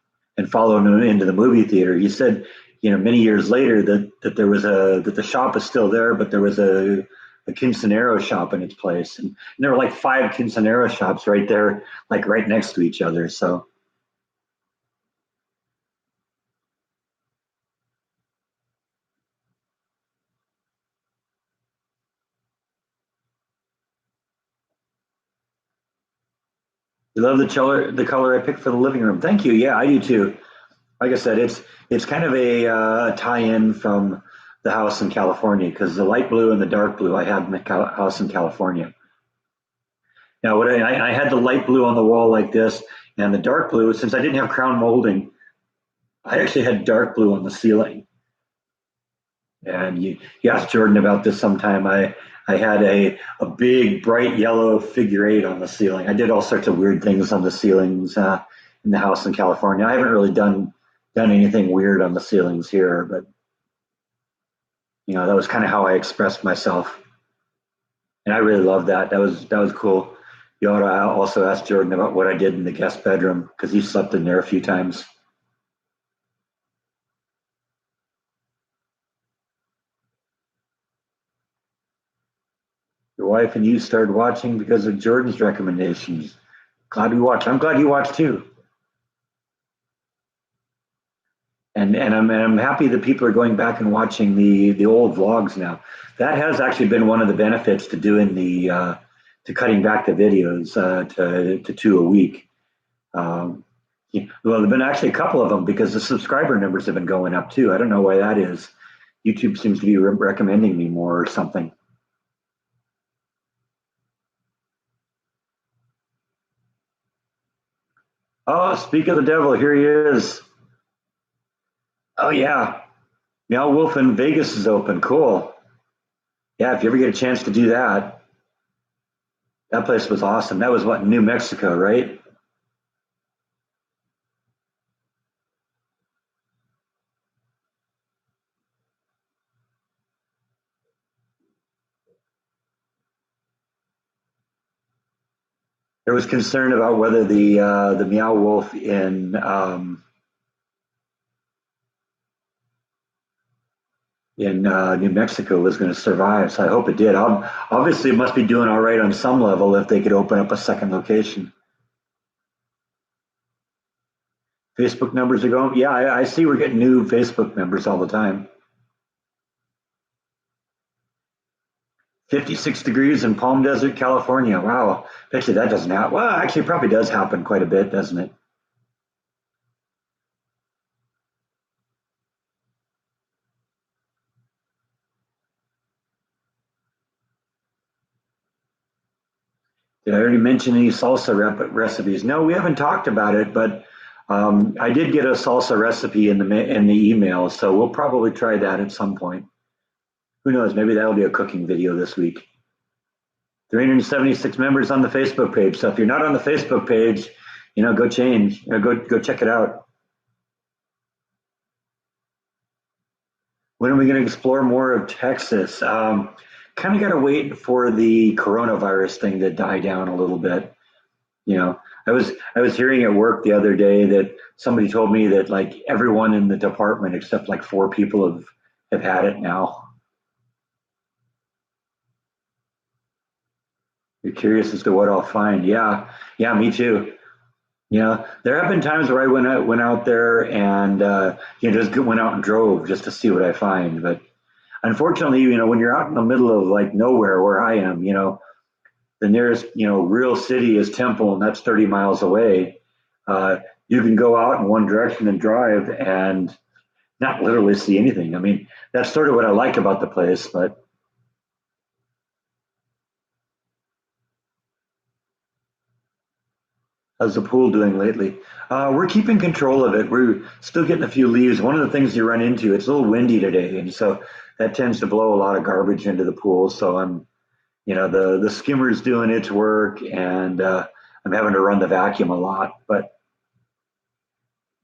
followed him into the movie theater. He said, many years later that the shop is still there, but there was a quinceanera shop in its place, and there were like five quinceanera shops right there, like right next to each other. So you love the color I picked for the living room. Thank you. Yeah, I do too. Like I said, it's kind of a tie-in from the house in California because the light blue and the dark blue I had in the house in California. Now, what I had the light blue on the wall like this, and the dark blue. Since I didn't have crown molding, I actually had dark blue on the ceiling. And you asked Jordan about this sometime. I had a big bright yellow figure eight on the ceiling. I did all sorts of weird things on the ceilings in the house in California. I haven't really done anything weird on the ceilings here, but that was kind of how I expressed myself, and I really loved that. That was cool. You ought to also ask Jordan about what I did in the guest bedroom because he slept in there a few times. Your wife and you started watching because of Jordan's recommendations. Glad we watched. I'm glad you watched too. And I'm happy that people are going back and watching the old vlogs now. That has actually been one of the benefits to doing the to cutting back the videos to two a week. Um, yeah, well, there've been actually a couple of them because the subscriber numbers have been going up too. I don't know why that is. YouTube seems to be recommending me more or something. Oh, speak of the devil, here he is. Oh yeah, Meow Wolf in Vegas is open. Cool. Yeah, if you ever get a chance to do that, that place was awesome. That was what, New Mexico, right? There was concern about whether the meow wolf in New Mexico was going to survive. So I hope it did. Obviously, it must be doing all right on some level if they could open up a second location. Facebook numbers are going. Yeah, I see we're getting new Facebook members all the time. 56 degrees in Palm Desert, California. Wow. Actually, that doesn't happen. Well, actually, it probably does happen quite a bit, doesn't it? Did I already mention any salsa recipes? No, we haven't talked about it, but I did get a salsa recipe in the email, so we'll probably try that at some point. Who knows? Maybe that'll be a cooking video this week. 376 members on the Facebook page. So if you're not on the Facebook page, go change. Go check it out. When are we going to explore more of Texas? Kind of got to wait for the coronavirus thing to die down a little bit. You know, I was hearing at work the other day that somebody told me that like everyone in the department except like four people have had it now. You're curious as to what I'll find. Yeah, yeah, me too. There have been times where I went out there and just went out and drove just to see what I find. But unfortunately, when you're out in the middle of like nowhere where I am, the nearest real city is Temple, and that's 30 miles away. You can go out in one direction and drive and not literally see anything. I mean, that's sort of what I like about the place. But how's the pool doing lately? We're keeping control of it. We're still getting a few leaves. One of the things you run into, it's a little windy today, and so that tends to blow a lot of garbage into the pool. So the skimmer's doing its work, and I'm having to run the vacuum a lot. But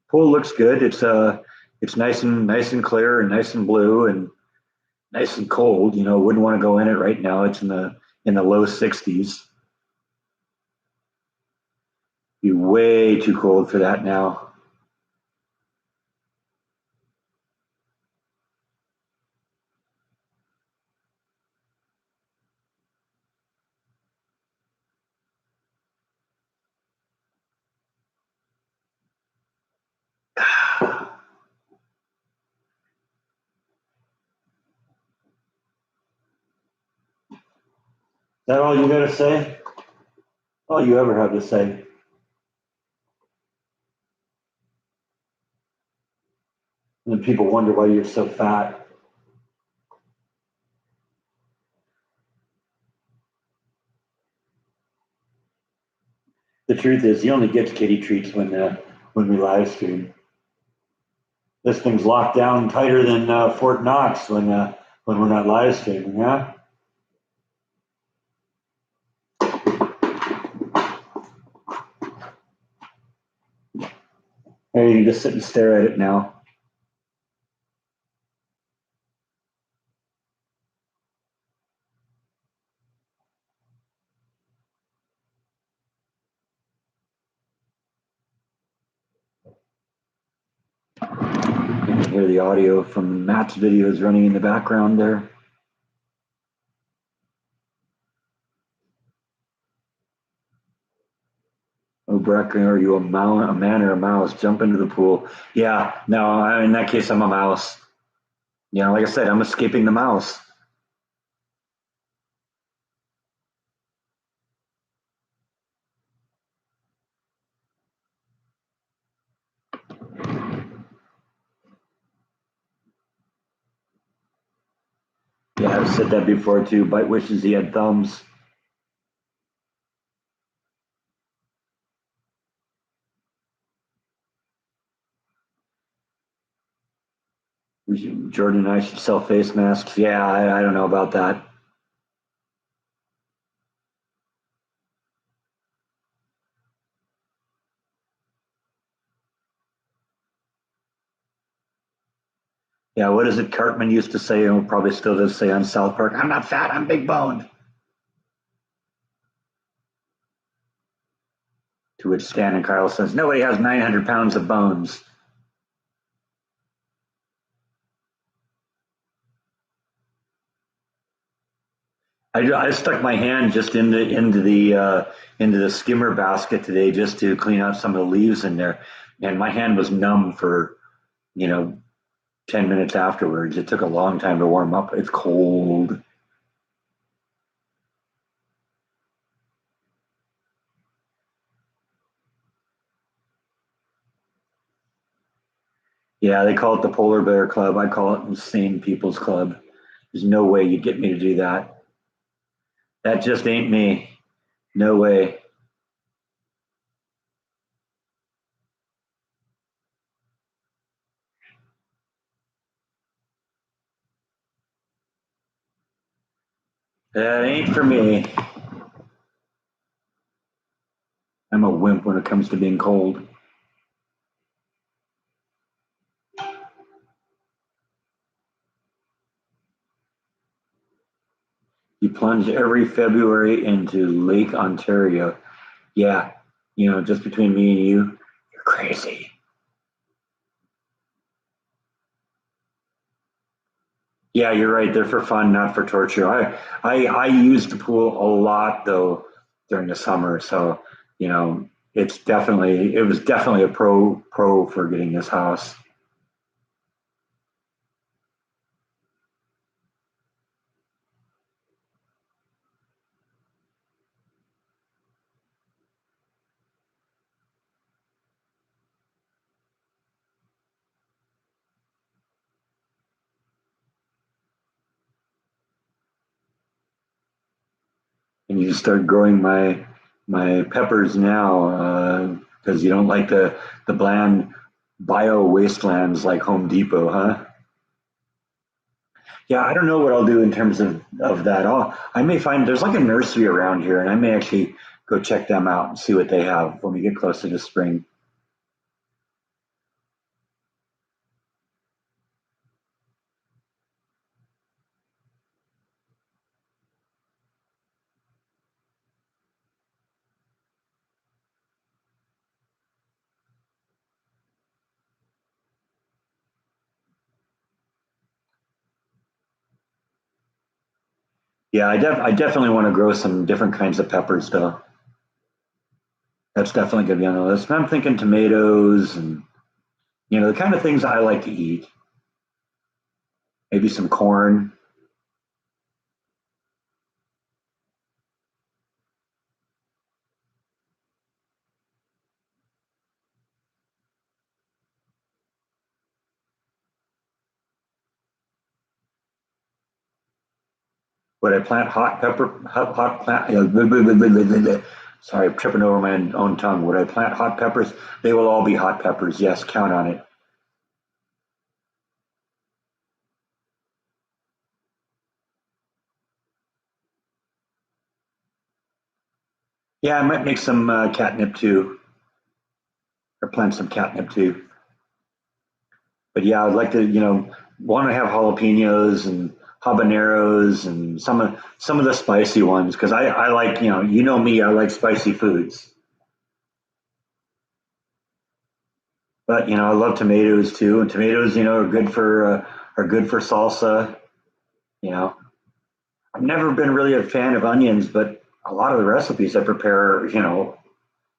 pool looks good. It's nice and clear and nice and blue and nice and cold. Wouldn't want to go in it right now. It's in the low 60s. Be way too cold for that now. That all you got to say? All you ever have to say? And then people wonder why you're so fat. The truth is, he only gets kitty treats when we live stream. This thing's locked down tighter than Fort Knox when we're not live streaming. Yeah. Hey, you can just sit and stare at it now. You can hear the audio from Matt's videos running in the background there. Oh, Breck, are you a man or a mouse? Jump into the pool. Yeah, no, in that case, I'm a mouse. Like I said, I'm escaping the mouse. Yeah, I've said that before too. Bite wishes he had thumbs. Jordan and I should sell face masks. Yeah, I don't know about that. Yeah, what is it Cartman used to say, and probably still does say on South Park? I'm not fat, I'm big boned. To which Stan and Kyle says, nobody has 900 pounds of bones. I stuck my hand just into the skimmer basket today just to clean out some of the leaves in there, and my hand was numb for you know 10 minutes afterwards. It took a long time to warm up. It's cold. Yeah, they call it the Polar Bear Club. I call it Insane People's Club. There's no way you'd get me to do that. That just ain't me. No way. That ain't for me. I'm a wimp when it comes to being cold. You plunge every February into Lake Ontario. Yeah, just between me and you, you're crazy. Yeah, you're right. They're for fun, not for torture. I use the pool a lot though during the summer, so it was definitely a pro for getting this house. And you start growing my peppers now because you don't like the bland bio wastelands like Home Depot, huh? Yeah, I don't know what I'll do in terms of that. I may find there's like a nursery around here, and I may actually go check them out and see what they have when we get closer to spring. Yeah, I definitely want to grow some different kinds of peppers, though. That's definitely going to be on the list. I'm thinking tomatoes and the kind of things I like to eat. Maybe some corn. Would I plant hot plant? Sorry, I'm tripping over my own tongue. Would I plant hot peppers? They will all be hot peppers. Yes, count on it. Yeah, I might make some catnip too, or plant some catnip too. But yeah, I'd like to, want to have jalapenos and habaneros and some of the spicy ones because I like, me, I like spicy foods. But I love tomatoes too, and tomatoes, are good for salsa. You know, I've never been really a fan of onions, but a lot of the recipes I prepare,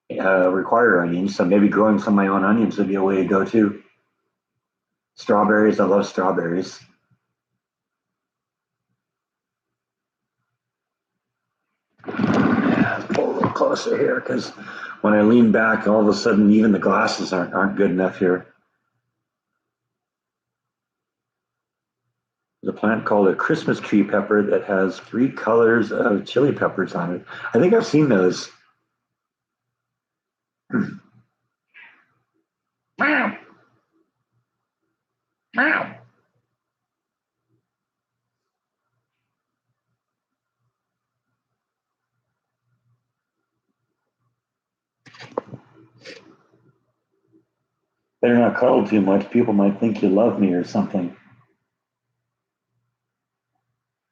require onions. So maybe growing some of my own onions would be a way to go too. Strawberries, I love strawberries. Yeah, let's pull a little closer here because when I lean back, all of a sudden even the glasses aren't good enough here. There's a plant called a Christmas tree pepper that has three colors of chili peppers on it. I think I've seen those. They're not cuddled too much. People might think you love me or something.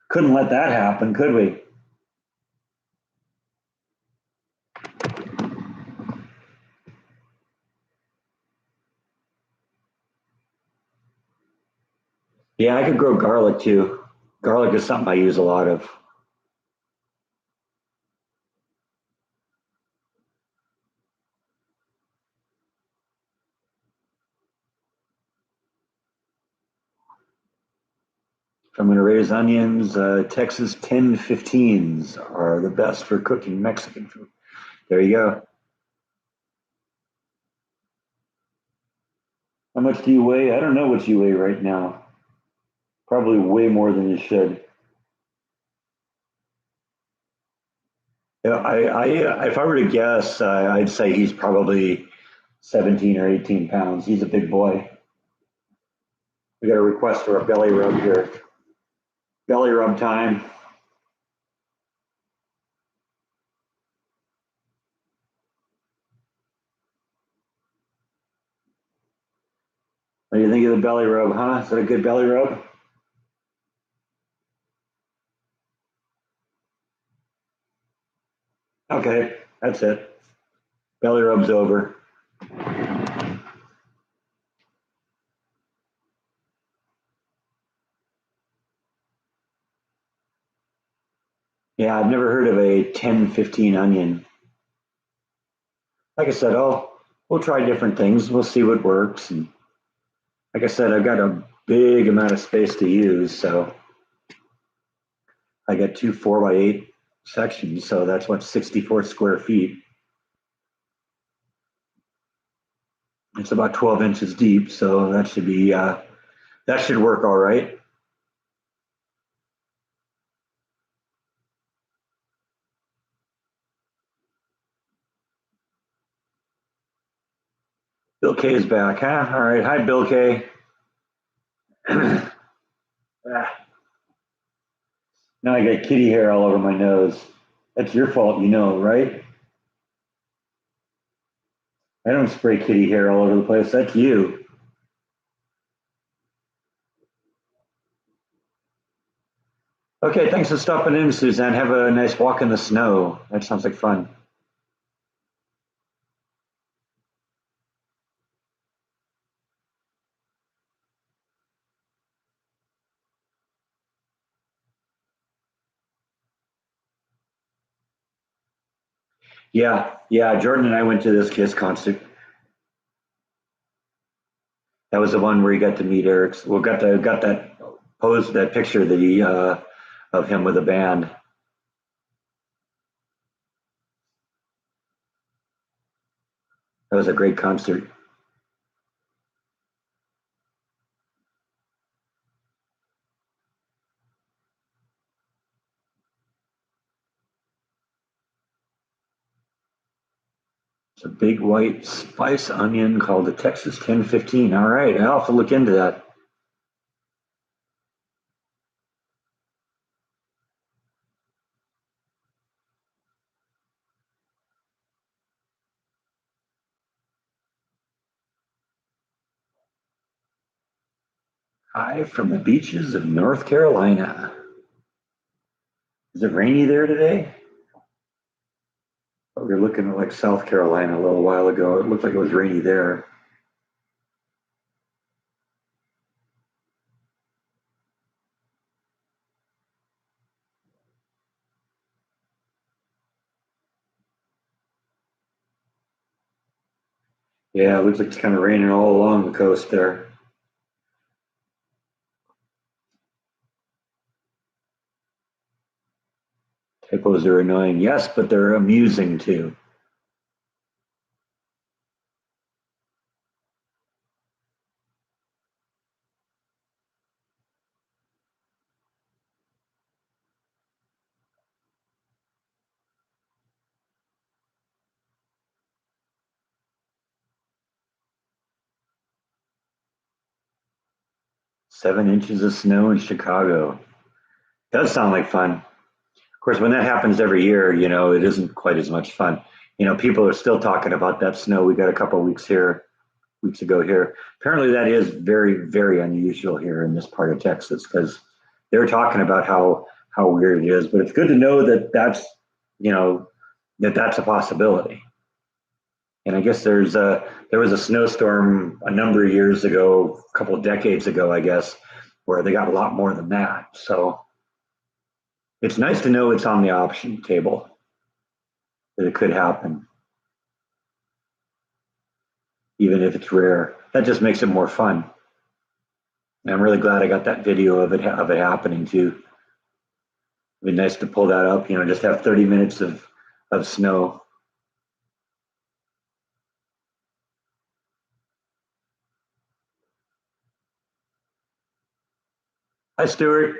Couldn't let that happen, could we? Yeah, I could grow garlic too. Garlic is something I use a lot of. If I'm going to raise onions, Texas 1015s are the best for cooking Mexican food. There you go. How much do you weigh? I don't know what you weigh right now. Probably way more than you should. Yeah, if I were to guess, I'd say he's probably 17 or 18 pounds. He's a big boy. We got a request for a belly rub here. Belly rub time. What do you think of the belly rub, huh? Is that a good belly rub? Okay, that's it. Belly rub's over. Yeah, I've never heard of a 10-15 onion. Like I said, we'll try different things. We'll see what works. And like I said, I've got a big amount of space to use, so I got two 4x8 sections, so that's what 64 square feet. It's about 12 inches deep, so that should work all right. Bill K is back, huh? All right, hi Bill K. Ah, now I got kitty hair all over my nose. That's your fault, right? I don't spray kitty hair all over the place. That's you. Okay, thanks for stopping in, Suzanne. Have a nice walk in the snow. That sounds like fun. Yeah, yeah. Jordan and I went to this Kiss concert. That was the one where he got to meet Eric's. Well, got that pose, that picture that he of him with a band. That was a great concert. It's a big white spice onion called the Texas 1015. All right, I'll have to look into that. Hi from the beaches of North Carolina. Is it rainy there today? We were looking at like South Carolina a little while ago. It looked like it was rainy there. 'Yeah, it looks like it's kind of raining all along the coast there. Typos are annoying, yes, but they're amusing too. 7 inches of snow in Chicago. Does sound like fun. Of course, when that happens every year, it isn't quite as much fun. People are still talking about that snow. We got a couple of weeks ago here. Apparently, that is very, very unusual here in this part of Texas because they're talking about how weird it is. But it's good to know that you know that's a possibility. And I guess there was a snowstorm a number of years ago, a couple of decades ago, I guess, where they got a lot more than that. So it's nice to know it's on the option table that it could happen, even if it's rare. That just makes it more fun. And I'm really glad I got that video of it happening too. It'd be nice to pull that up, just have 30 minutes of snow. Hi, Stuart.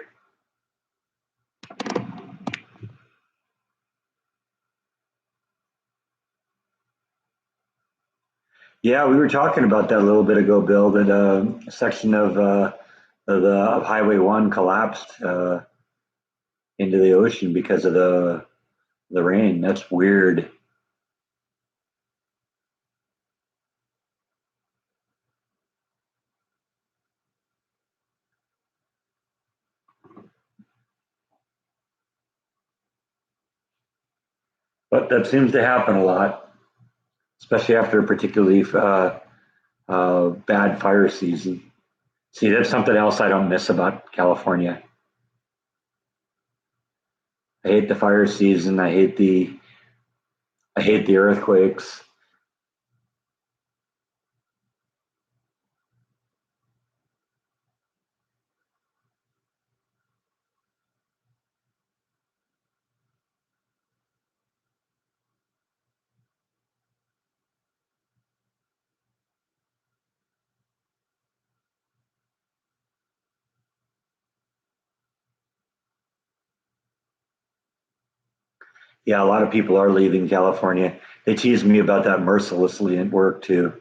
Yeah, we were talking about that a little bit ago, Bill, that a section of Highway 1 collapsed into the ocean because of the rain. That's weird. But that seems to happen a lot, especially after a particularly bad fire season. See, that's something else I don't miss about California. I hate the fire season. I hate the earthquakes. Yeah, a lot of people are leaving California. They tease me about that mercilessly at work too.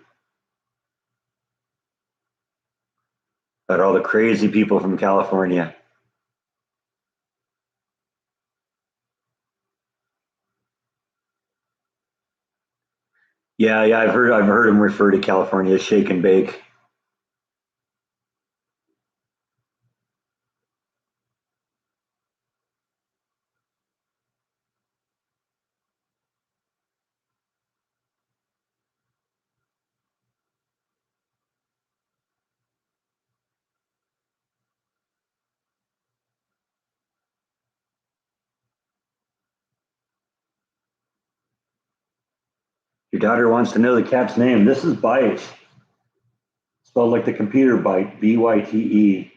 About all the crazy people from California. Yeah, yeah, I've heard them refer to California as shake and bake. Your daughter wants to know the cat's name. This is Bite, spelled like the computer Bite, Byte.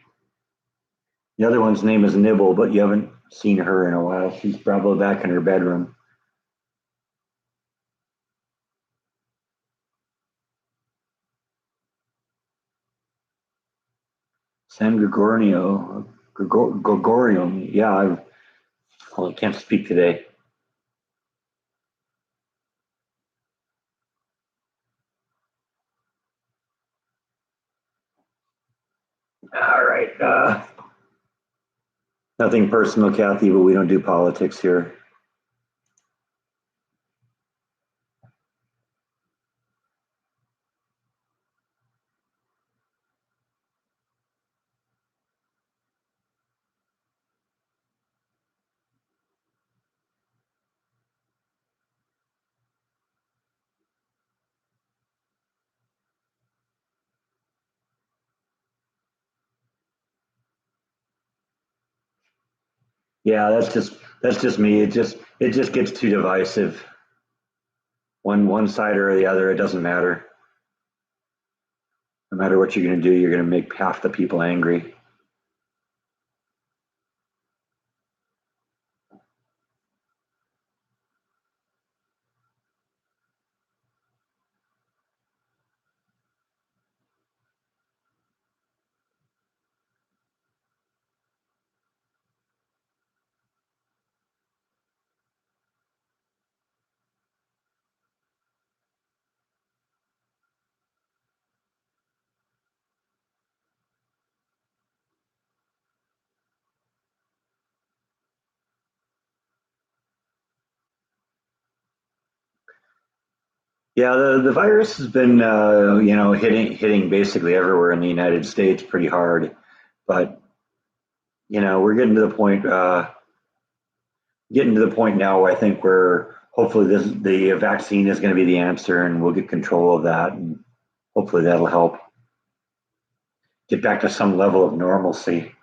The other one's name is Nibble, but you haven't seen her in a while. She's probably back in her bedroom. San Gregorio, Gregorio. Yeah, I can't speak today. All right. Nothing personal, Kathy, but we don't do politics here. Yeah, that's just me. It just gets too divisive. One side or the other, it doesn't matter. No matter what you're going to do, you're going to make half the people angry. Yeah, the virus has been hitting basically everywhere in the United States pretty hard, but we're getting to the point now where I think we're hopefully the vaccine is going to be the answer, and we'll get control of that, and hopefully that'll help. get back to some level of normalcy.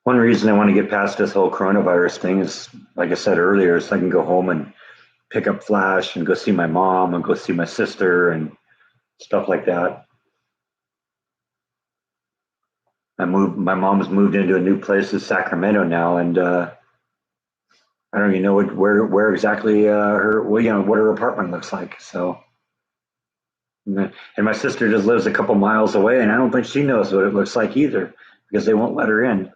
One reason I want to get past this whole coronavirus thing is, like I said earlier, is so I can go home and pick up Flash and go see my mom and go see my sister and stuff like that. My mom's moved into a new place in Sacramento now, and I don't even know where exactly her, well, what her apartment looks like. So, and my sister just lives a couple miles away, and I don't think she knows what it looks like either because they won't let her in.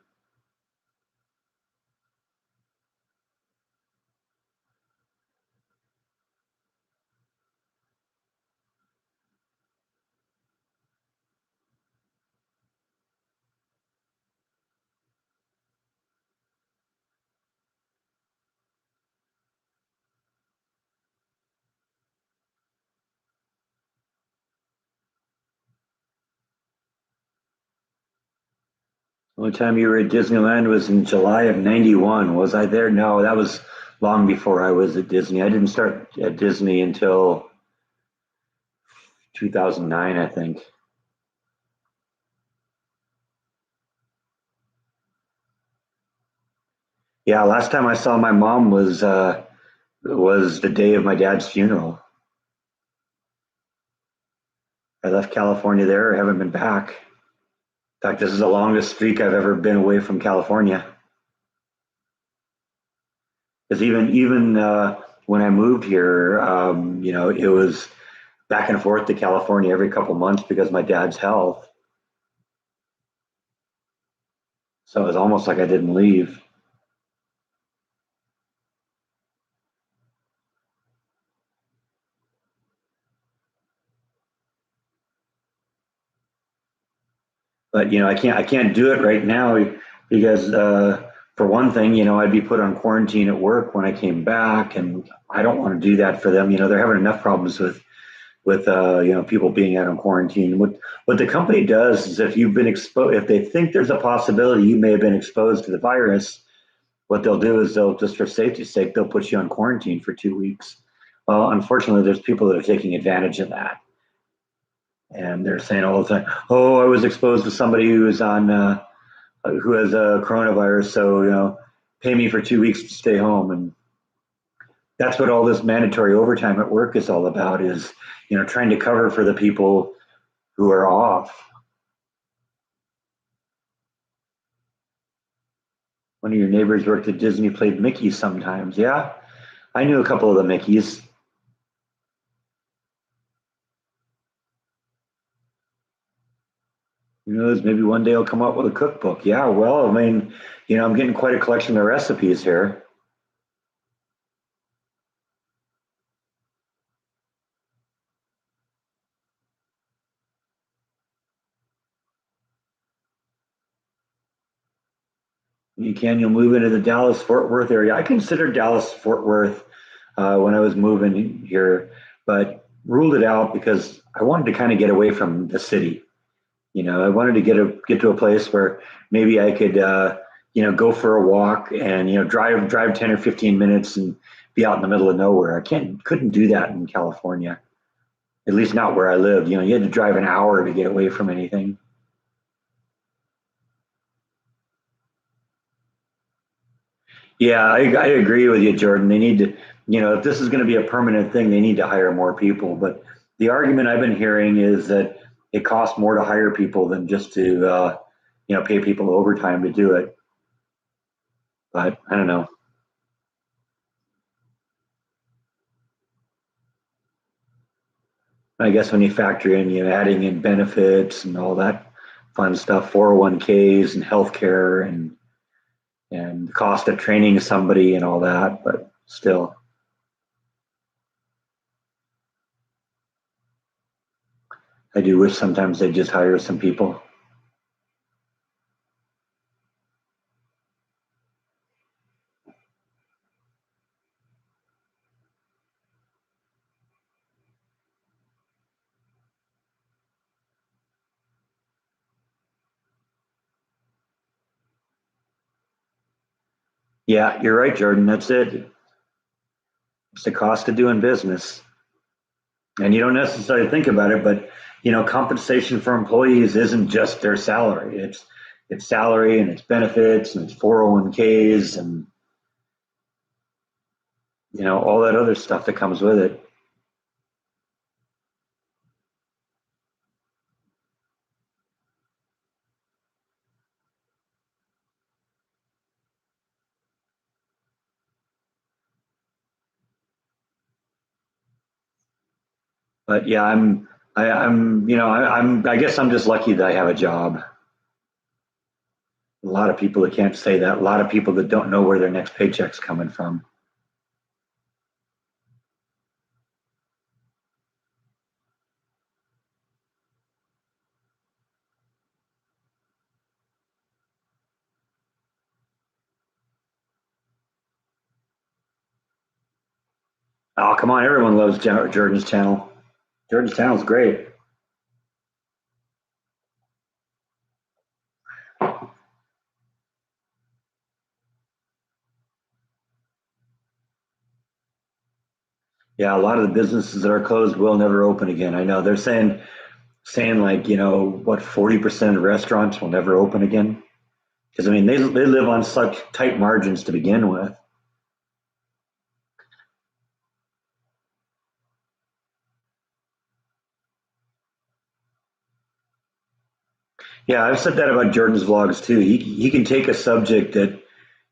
The only time you were at Disneyland was in July of '91. Was I there? No, that was long before I was at Disney. I didn't start at Disney until 2009, I think. Yeah, last time I saw my mom was the day of my dad's funeral. I left California there. I haven't been back. In fact, this is the longest streak I've ever been away from California. Because even when I moved here, it was back and forth to California every couple months because of my dad's health. So it was almost like I didn't leave. But I can't do it right now because for one thing, I'd be put on quarantine at work when I came back, and I don't want to do that for them. They're having enough problems with people being out on quarantine. What the company does is if you've been exposed, if they think there's a possibility you may have been exposed to the virus, what they'll do is they'll just for safety's sake they'll put you on quarantine for 2 weeks. Well, unfortunately, there's people that are taking advantage of that, and they're saying all the time, "Oh, I was exposed to somebody who has a coronavirus, so pay me for 2 weeks to stay home." And that's what all this mandatory overtime at work is all about, is trying to cover for the people who are off. One of your neighbors worked at Disney, played Mickey sometimes. Yeah, I knew a couple of the Mickeys. Who knows? Maybe one day I'll come up with a cookbook. Yeah, well, I mean, I'm getting quite a collection of recipes here. You'll move into the Dallas Fort Worth area. I considered Dallas Fort Worth when I was moving here, but ruled it out because I wanted to kind of get away from the city. I wanted to get to a place where maybe I could go for a walk and drive 10 or 15 minutes and be out in the middle of nowhere. I couldn't do that in California. At least not where I lived. You had to drive an hour to get away from anything. Yeah, I agree with you, Jordan. They need to, if this is going to be a permanent thing, they need to hire more people. But the argument I've been hearing is that it costs more to hire people than just to, pay people overtime to do it. But I don't know. I guess when you factor in, adding in benefits and all that fun stuff, 401ks and healthcare and the cost of training somebody and all that, but still. I do wish sometimes they'd just hire some people. Yeah, you're right, Jordan. That's it. It's the cost of doing business. And you don't necessarily think about it, but compensation for employees isn't just their salary. It's salary and it's benefits and it's 401ks and all that other stuff that comes with it. But yeah, I guess I'm just lucky that I have a job. A lot of people that can't say that. A lot of people that don't know where their next paycheck's coming from. Oh, come on. Everyone loves Jordan's channel. Jordan's channel is great. Yeah, a lot of the businesses that are closed will never open again. I know they're saying like, what, 40% of restaurants will never open again. Because I mean, they live on such tight margins to begin with. Yeah, I've said that about Jordan's vlogs too. He can take a subject that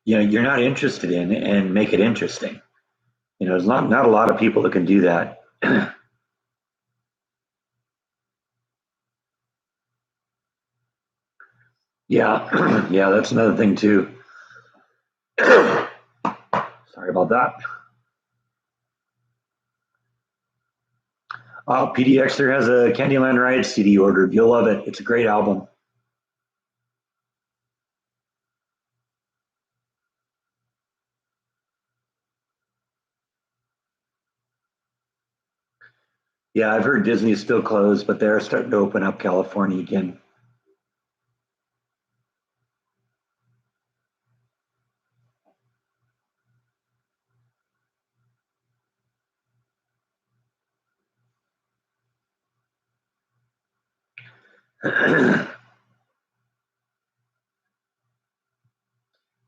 you're not interested in and make it interesting. There's not a lot of people that can do that. Yeah, yeah, that's another thing too. Sorry about that. PDXer has a Candyland Riot CD ordered. You'll love it. It's a great album. Yeah, I've heard Disney is still closed, but they're starting to open up California again.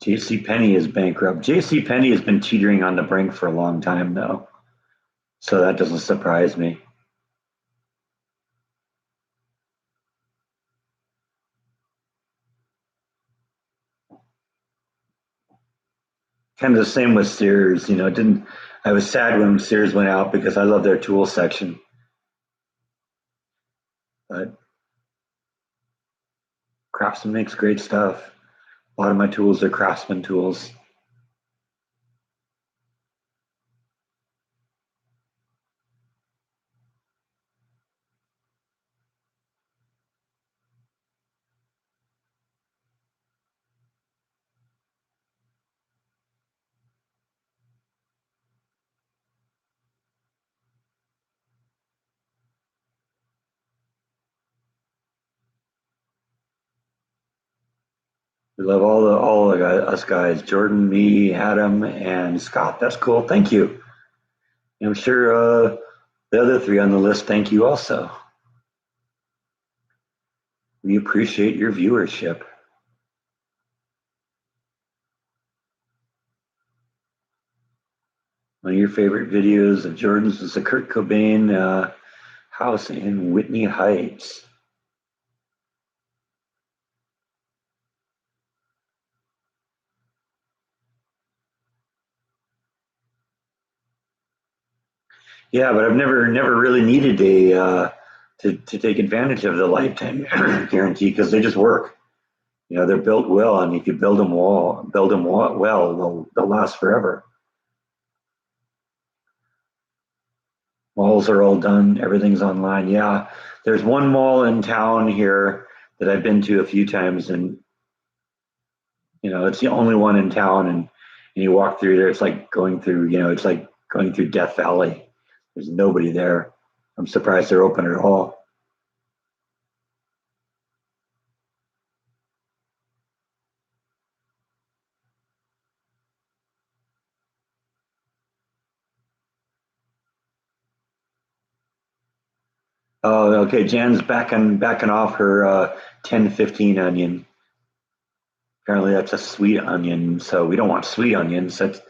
JC Penney is bankrupt. JC Penney has been teetering on the brink for a long time though. So that doesn't surprise me. Kind of the same with Sears. It didn't. I was sad when Sears went out because I love their tool section. But Craftsman makes great stuff. A lot of my tools are Craftsman tools. We love all the guys, us guys, Jordan, me, Adam, and Scott. That's cool. Thank you. And I'm sure the other three on the list thank you also. We appreciate your viewership. One of your favorite videos of Jordan's was the Kurt Cobain house in Whitney Heights. Yeah, but I've never really needed to take advantage of the lifetime guarantee because they just work. They're built well, and if you build them well, they'll last forever. Malls are all done. Everything's online. Yeah, there's one mall in town here that I've been to a few times, and it's the only one in town. And you walk through there, it's like going through, it's like going through Death Valley. There's nobody there. I'm surprised they're open at all. Oh, okay. Jan's backing off her 10-15 onion. Apparently, that's a sweet onion, so we don't want sweet onions. That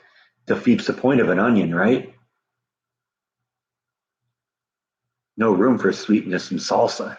defeats the point of an onion, right? No room for sweetness in salsa.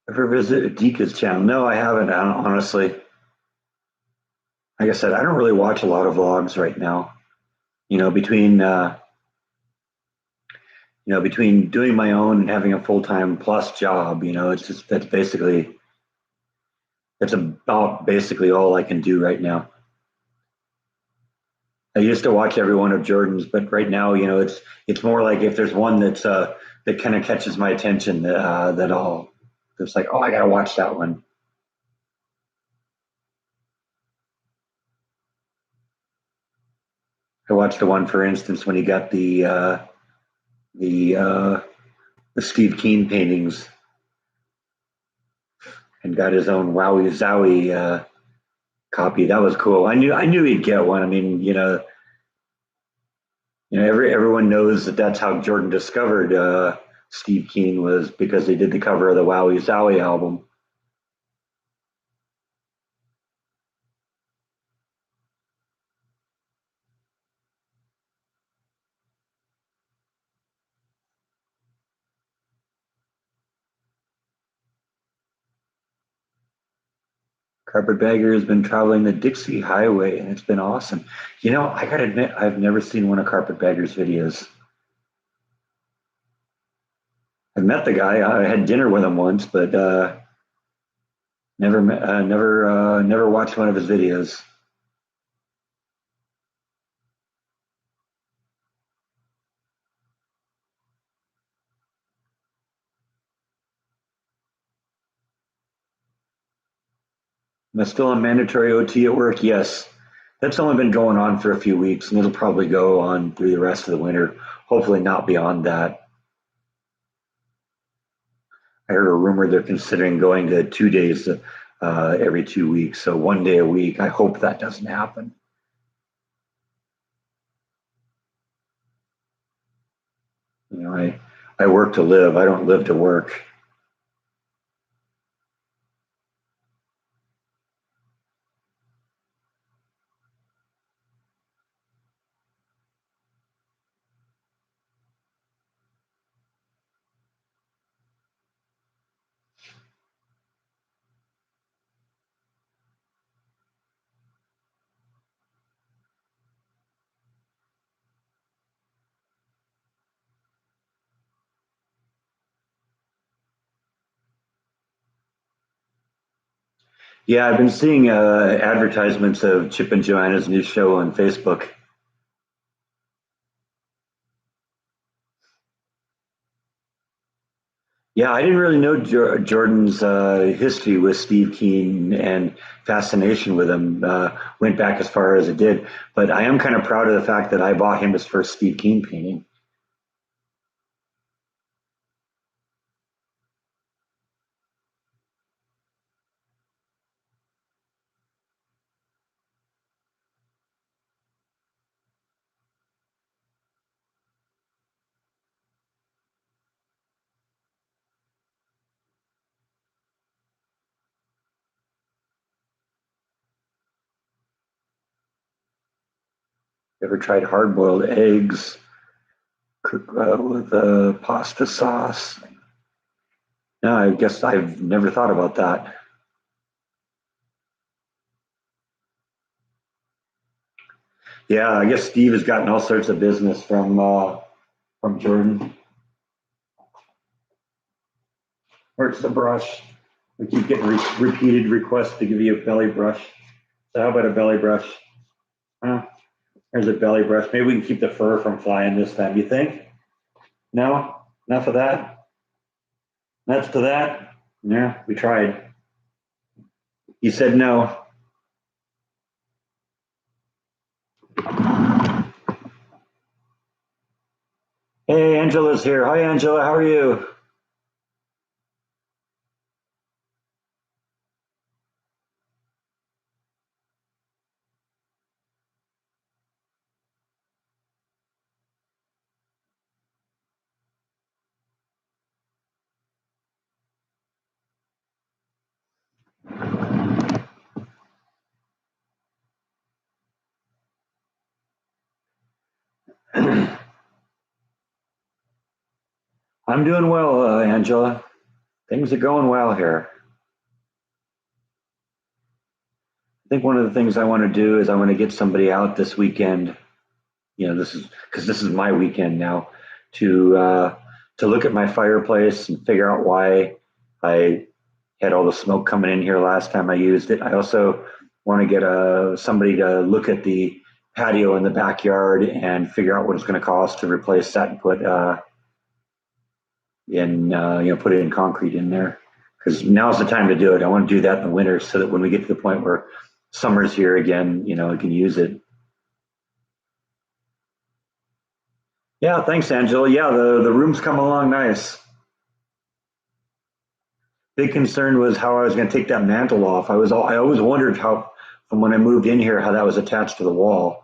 Ever visit Dika's channel? No, I haven't. Honestly, like I said, I don't really watch a lot of vlogs right now. Between between doing my own and having a full time plus job, it's just that's about basically all I can do right now. I used to watch every one of Jordan's, but right now, it's more like if there's one that kind of catches my attention, that I'll it's like, oh, I gotta watch that one. I watched the one, for instance, when he got the the Steve Keen paintings and got his own Wowie Zowie copy. That was cool. I knew he'd get one. I mean, everyone knows that that's how Jordan discovered Steve Keen was because they did the cover of the Wowie Zowie album. Carpetbagger has been traveling the Dixie Highway, and it's been awesome. I gotta admit, I've never seen one of Carpetbagger's videos. I've met the guy. I had dinner with him once, but never watched one of his videos. Am I still on mandatory OT at work? Yes. That's only been going on for a few weeks, and it'll probably go on through the rest of the winter. Hopefully, not beyond that. I heard a rumor they're considering going to 2 days every 2 weeks, so one day a week. I hope that doesn't happen. I work to live. I don't live to work. Yeah, I've been seeing advertisements of Chip and Joanna's new show on Facebook. Yeah, I didn't really know Jordan's history with Steve Keen and fascination with him went back as far as it did. But I am kind of proud of the fact that I bought him his first Steve Keen painting. Ever tried hard-boiled eggs cooked with pasta sauce? No, I guess I've never thought about that. Yeah, I guess Steve has gotten all sorts of business from Jordan. Where's the brush? We keep getting repeated requests to give you a belly brush. So how about a belly brush? Huh? There's a belly brush. Maybe we can keep the fur from flying this time. You think? No? Enough of that? That's to that? Yeah, we tried. You said no. Hey, Angela's here. Hi, Angela. How are you? I'm doing well, Angela. Things are going well here. I think one of the things I want to do is I want to get somebody out this weekend. This is because this is my weekend now to uh, to look at my fireplace and figure out why I had all the smoke coming in here last time I used it. I also want to get somebody to look at the patio in the backyard and figure out what it's going to cost to replace that and put it in concrete in there. Because now's the time to do it. I want to do that in the winter so that when we get to the point where summer's here again, I can use it. Yeah, thanks, Angela. Yeah, the room's come along nice. Big concern was how I was going to take that mantle off. I always wondered how from when I moved in here how that was attached to the wall,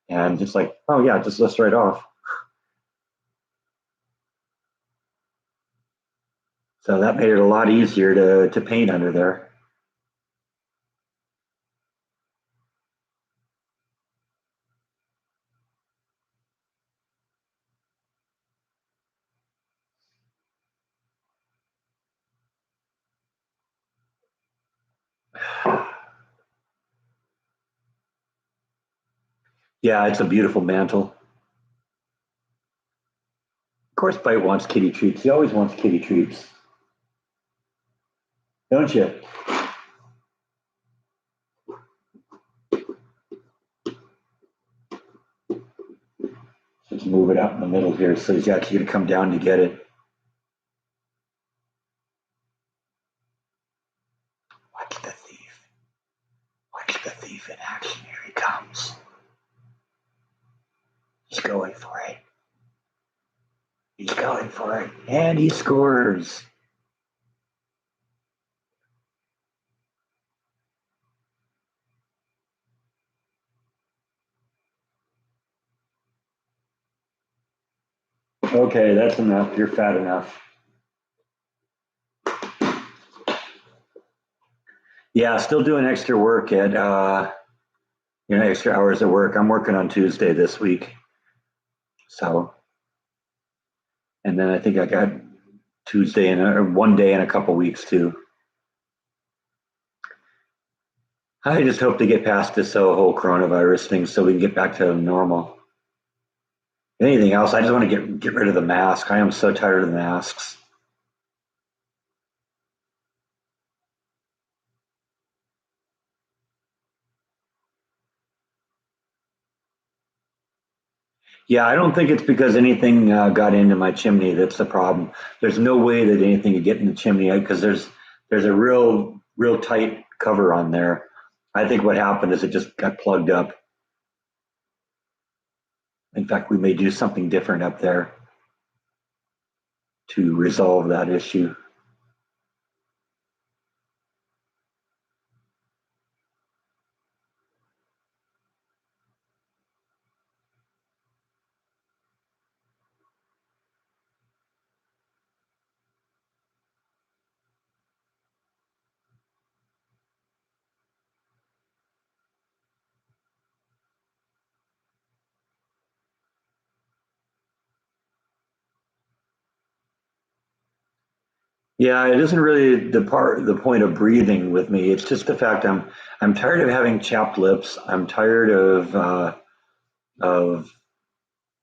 and it's like, oh yeah, it just lifts right off. So that made it a lot easier to paint under there. Yeah, it's a beautiful mantle. Of course, Bite wants kitty treats. He always wants kitty treats, don't you? Let's move it out in the middle here, so he's actually going to come down to get it. Watch the thief. Watch the thief in action. Here he comes. He's going for it. He's going for it. And he scores. Okay, that's enough. You're fat enough. Yeah, still doing extra work at extra hours at work. I'm working on Tuesday this week. So, and then I think I got Tuesday and one day in a couple weeks too. I just hope to get past this whole coronavirus thing so we can get back to normal. Anything else? I just want to get rid of the mask. I am so tired of the masks. Yeah, I don't think it's because anything got into my chimney. That's the problem. There's no way that anything could get in the chimney because there's a real tight cover on there. I think what happened is it just got plugged up. In fact, we may do something different up there to resolve that issue. Yeah, it isn't really the point of breathing with me. It's just the fact I'm tired of having chapped lips. I'm tired of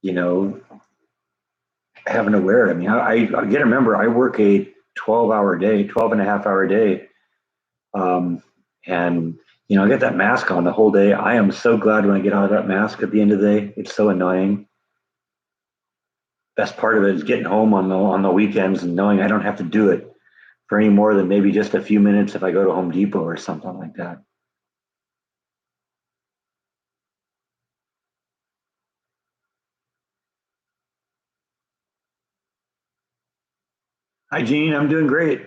you know having to wear it. I mean, I got to remember I work a 12-hour day, 12 and a half hour day. Um, and I get that mask on the whole day. I am so glad when I get out of that mask at the end of the day. It's so annoying. Best part of it is getting home on the weekends and knowing I don't have to do it for any more than maybe just a few minutes if I go to Home Depot or something like that. Hi, Gene. I'm doing great.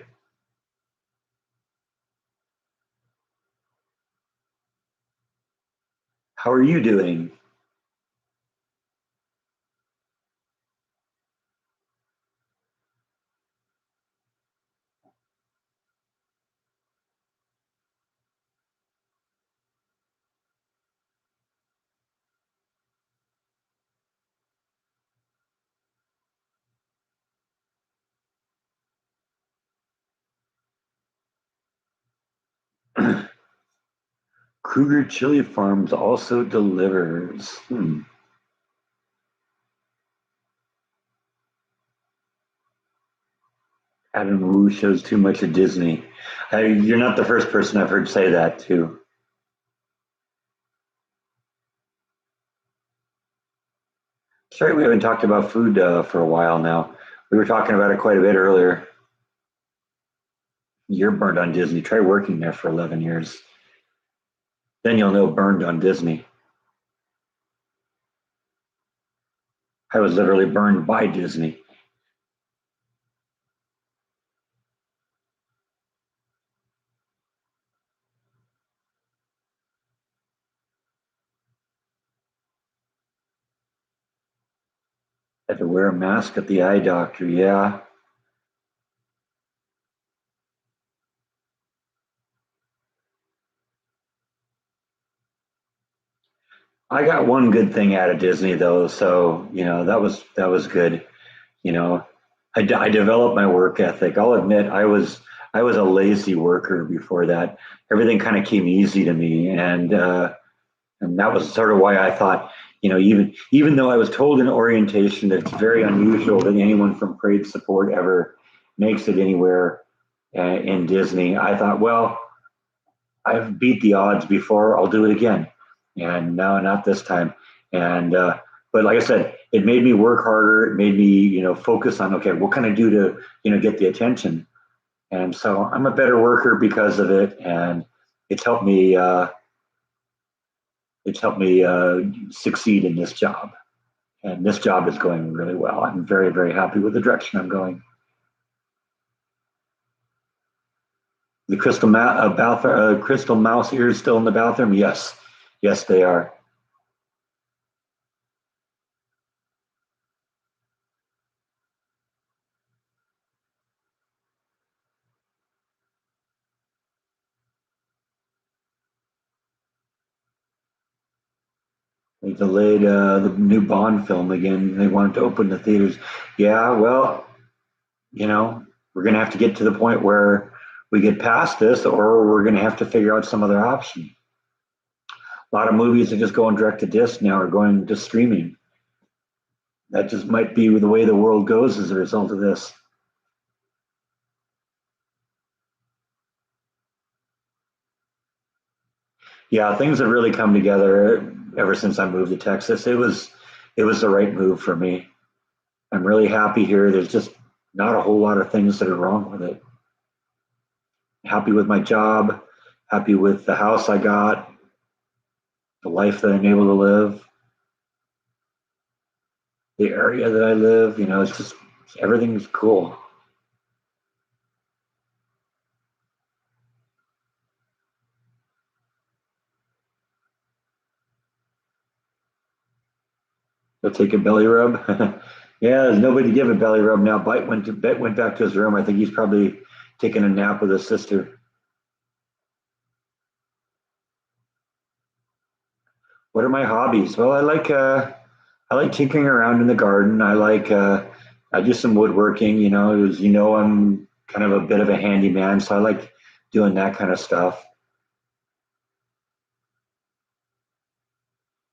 How are you doing? Kruger Chili Farms also delivers. Adam Wu shows too much of Disney. You're not the first person I've heard say that too. Sorry, we haven't talked about food for a while now. We were talking about it quite a bit earlier. You're burned on Disney. Try working there for 11 years. Then you'll know burned on Disney. I was literally burned by Disney. I had to wear a mask at the eye doctor. Yeah. I got one good thing out of Disney though, so that was good. You know, I developed my work ethic. I'll admit I was a lazy worker before that. Everything kind of came easy to me, and that was sort of why I thought, even though I was told in orientation that it's very unusual that anyone from Parade Support ever makes it anywhere in Disney, I thought, well, I've beat the odds before. I'll do it again. And no, not this time. And but like I said, it made me work harder. It made me, focus on, okay, what can I do to, get the attention? And so I'm a better worker because of it, and it's helped me. It's helped me succeed in this job. And this job is going really well. I'm very, very happy with the direction I'm going. The crystal mouse ears still in the bathroom? Yes, yes, they are. They delayed the new Bond film again. They wanted to open the theaters. Yeah, well, we're going to have to get to the point where we get past this, or we're going to have to figure out some other option. A lot of movies are just going direct to disc now, or going to streaming. That just might be the way the world goes as a result of this. Yeah, things have really come together ever since I moved to Texas. It was the right move for me. I'm really happy here. There's just not a whole lot of things that are wrong with it. Happy with my job, happy with the house I got, the life that I'm able to live, the area that I live. It's just everything's cool. Go take a belly rub. Yeah, there's nobody to give a belly rub now. Bet went back to his room. I think he's probably taking a nap with his sister. What are my hobbies? Well, I like tinkering around in the garden. I do some woodworking. As I'm kind of a bit of a handyman, so I like doing that kind of stuff.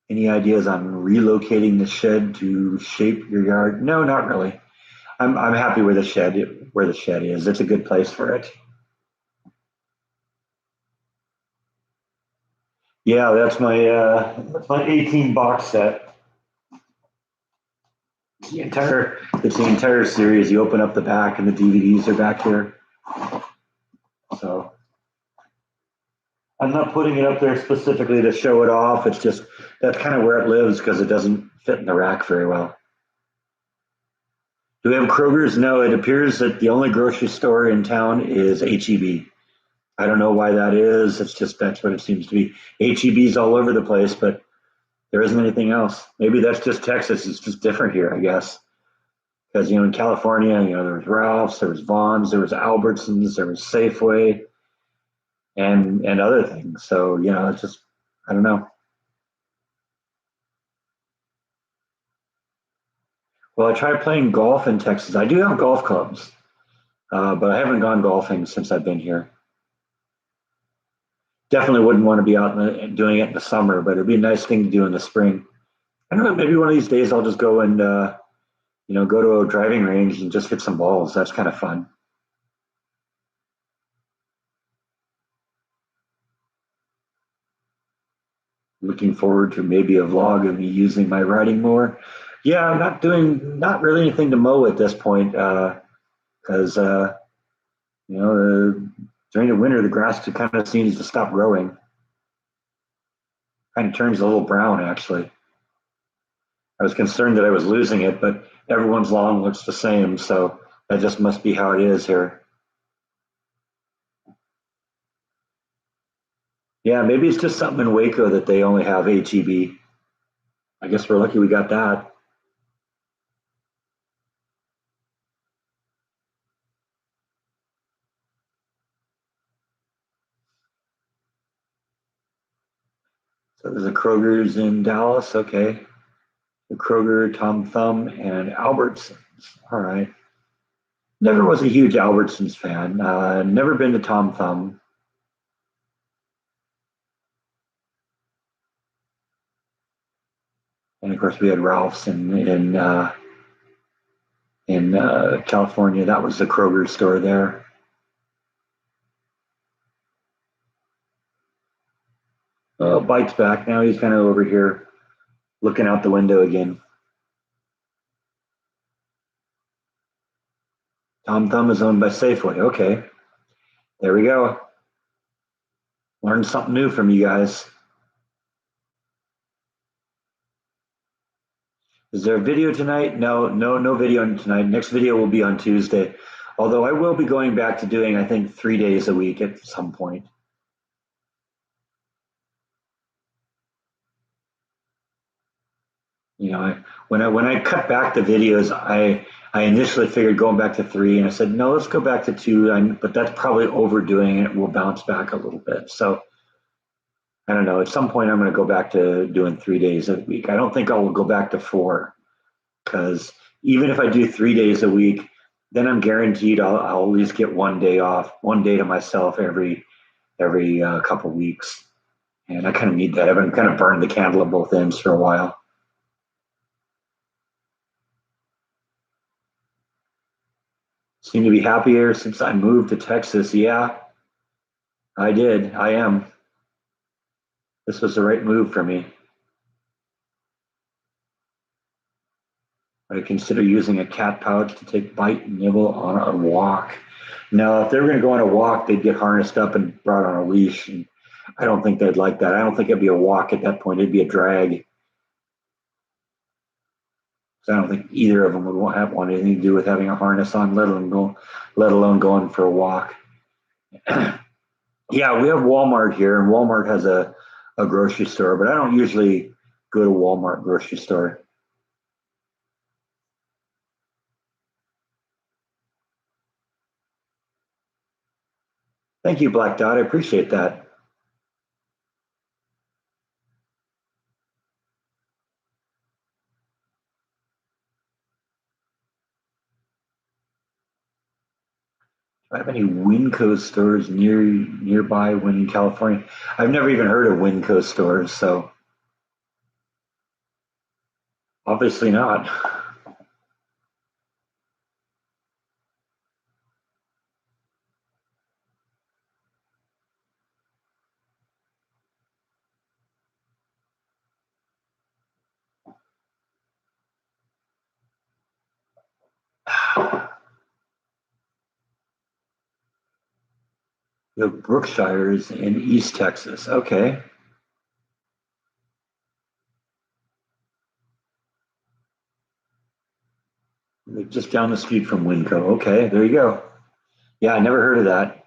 Any ideas on relocating the shed to shape your yard? No, not really. I'm happy with the shed where the shed is. It's a good place for it. Yeah, that's my 18 box set. It's the entire series. You open up the back and the DVDs are back here. So I'm not putting it up there specifically to show it off. It's just that's kind of where it lives because it doesn't fit in the rack very well. Do we have Kroger's? No, it appears that the only grocery store in town is HEB. I don't know why that is. It's just that's what it seems to be. HEB's all over the place, but there isn't anything else. Maybe that's just Texas. It's just different here, I guess. Because in California, there was Ralph's, there was Vaughn's, there was Albertsons, there was Safeway, and other things. So it's just I don't know. Well, I tried playing golf in Texas. I do have golf clubs, but I haven't gone golfing since I've been here. Definitely wouldn't want to be out doing it in the summer, but it'd be a nice thing to do in the spring. I don't know. Maybe one of these days I'll just go and go to a driving range and just hit some balls. That's kind of fun. Looking forward to maybe a vlog of me using my riding mower. Yeah, I'm not really anything to mow at this point because you know during the winter the grass kind of seems to stop growing. Kind of turns a little brown actually. I was concerned that I was losing it, but everyone's lawn looks the same, so that just must be how it is here. Yeah, maybe it's just something in Waco that they only have HEB. I guess we're lucky we got that. So there's a Kroger's in Dallas. Okay. The Kroger, Tom Thumb, and Albertsons. All right. Never was a huge Albertsons fan. Never been to Tom Thumb. And of course, we had Ralph's in California. That was the Kroger store there. Bite's back now. He's kind of over here looking out the window again. Tom Thumb is owned by Safeway. Okay, there we go. Learned something new from you guys. Is there a video tonight? No, no video tonight. Next video will be on Tuesday. Although I will be going back to doing, I think, 3 days a week at some point. When I cut back the videos, I initially figured going back to three, and I said no, let's go back to two. But that's probably overdoing it. We'll bounce back a little bit. So I don't know. At some point, I'm going to go back to doing 3 days a week. I don't think I will go back to four because even if I do 3 days a week, then I'm guaranteed I'll at least get one day off, one day to myself every couple weeks, and I kind of need that. I've been kind of burned the candle at both ends for a while. Seem to be happier since I moved to Texas. Yeah, I did. I am. This was the right move for me. I consider using a cat pouch to take bite and nibble on a walk. Now, if they were going to go on a walk, they'd get harnessed up and brought on a leash. And I don't think they'd like that. I don't think it'd be a walk at that point. It'd be a drag. So I don't think either of them would want anything to do with having a harness on, let alone going for a walk. Yeah, we have Walmart here, and Walmart has a grocery store, but I don't usually go to Walmart grocery store. Thank you, Black Dot. I appreciate that. have any Winco stores nearby when in California. I've never even heard of Winco stores, so obviously not. The Brookshires in East Texas. Okay. They're just down the street from Winco. Okay, there you go. Yeah, I never heard of that.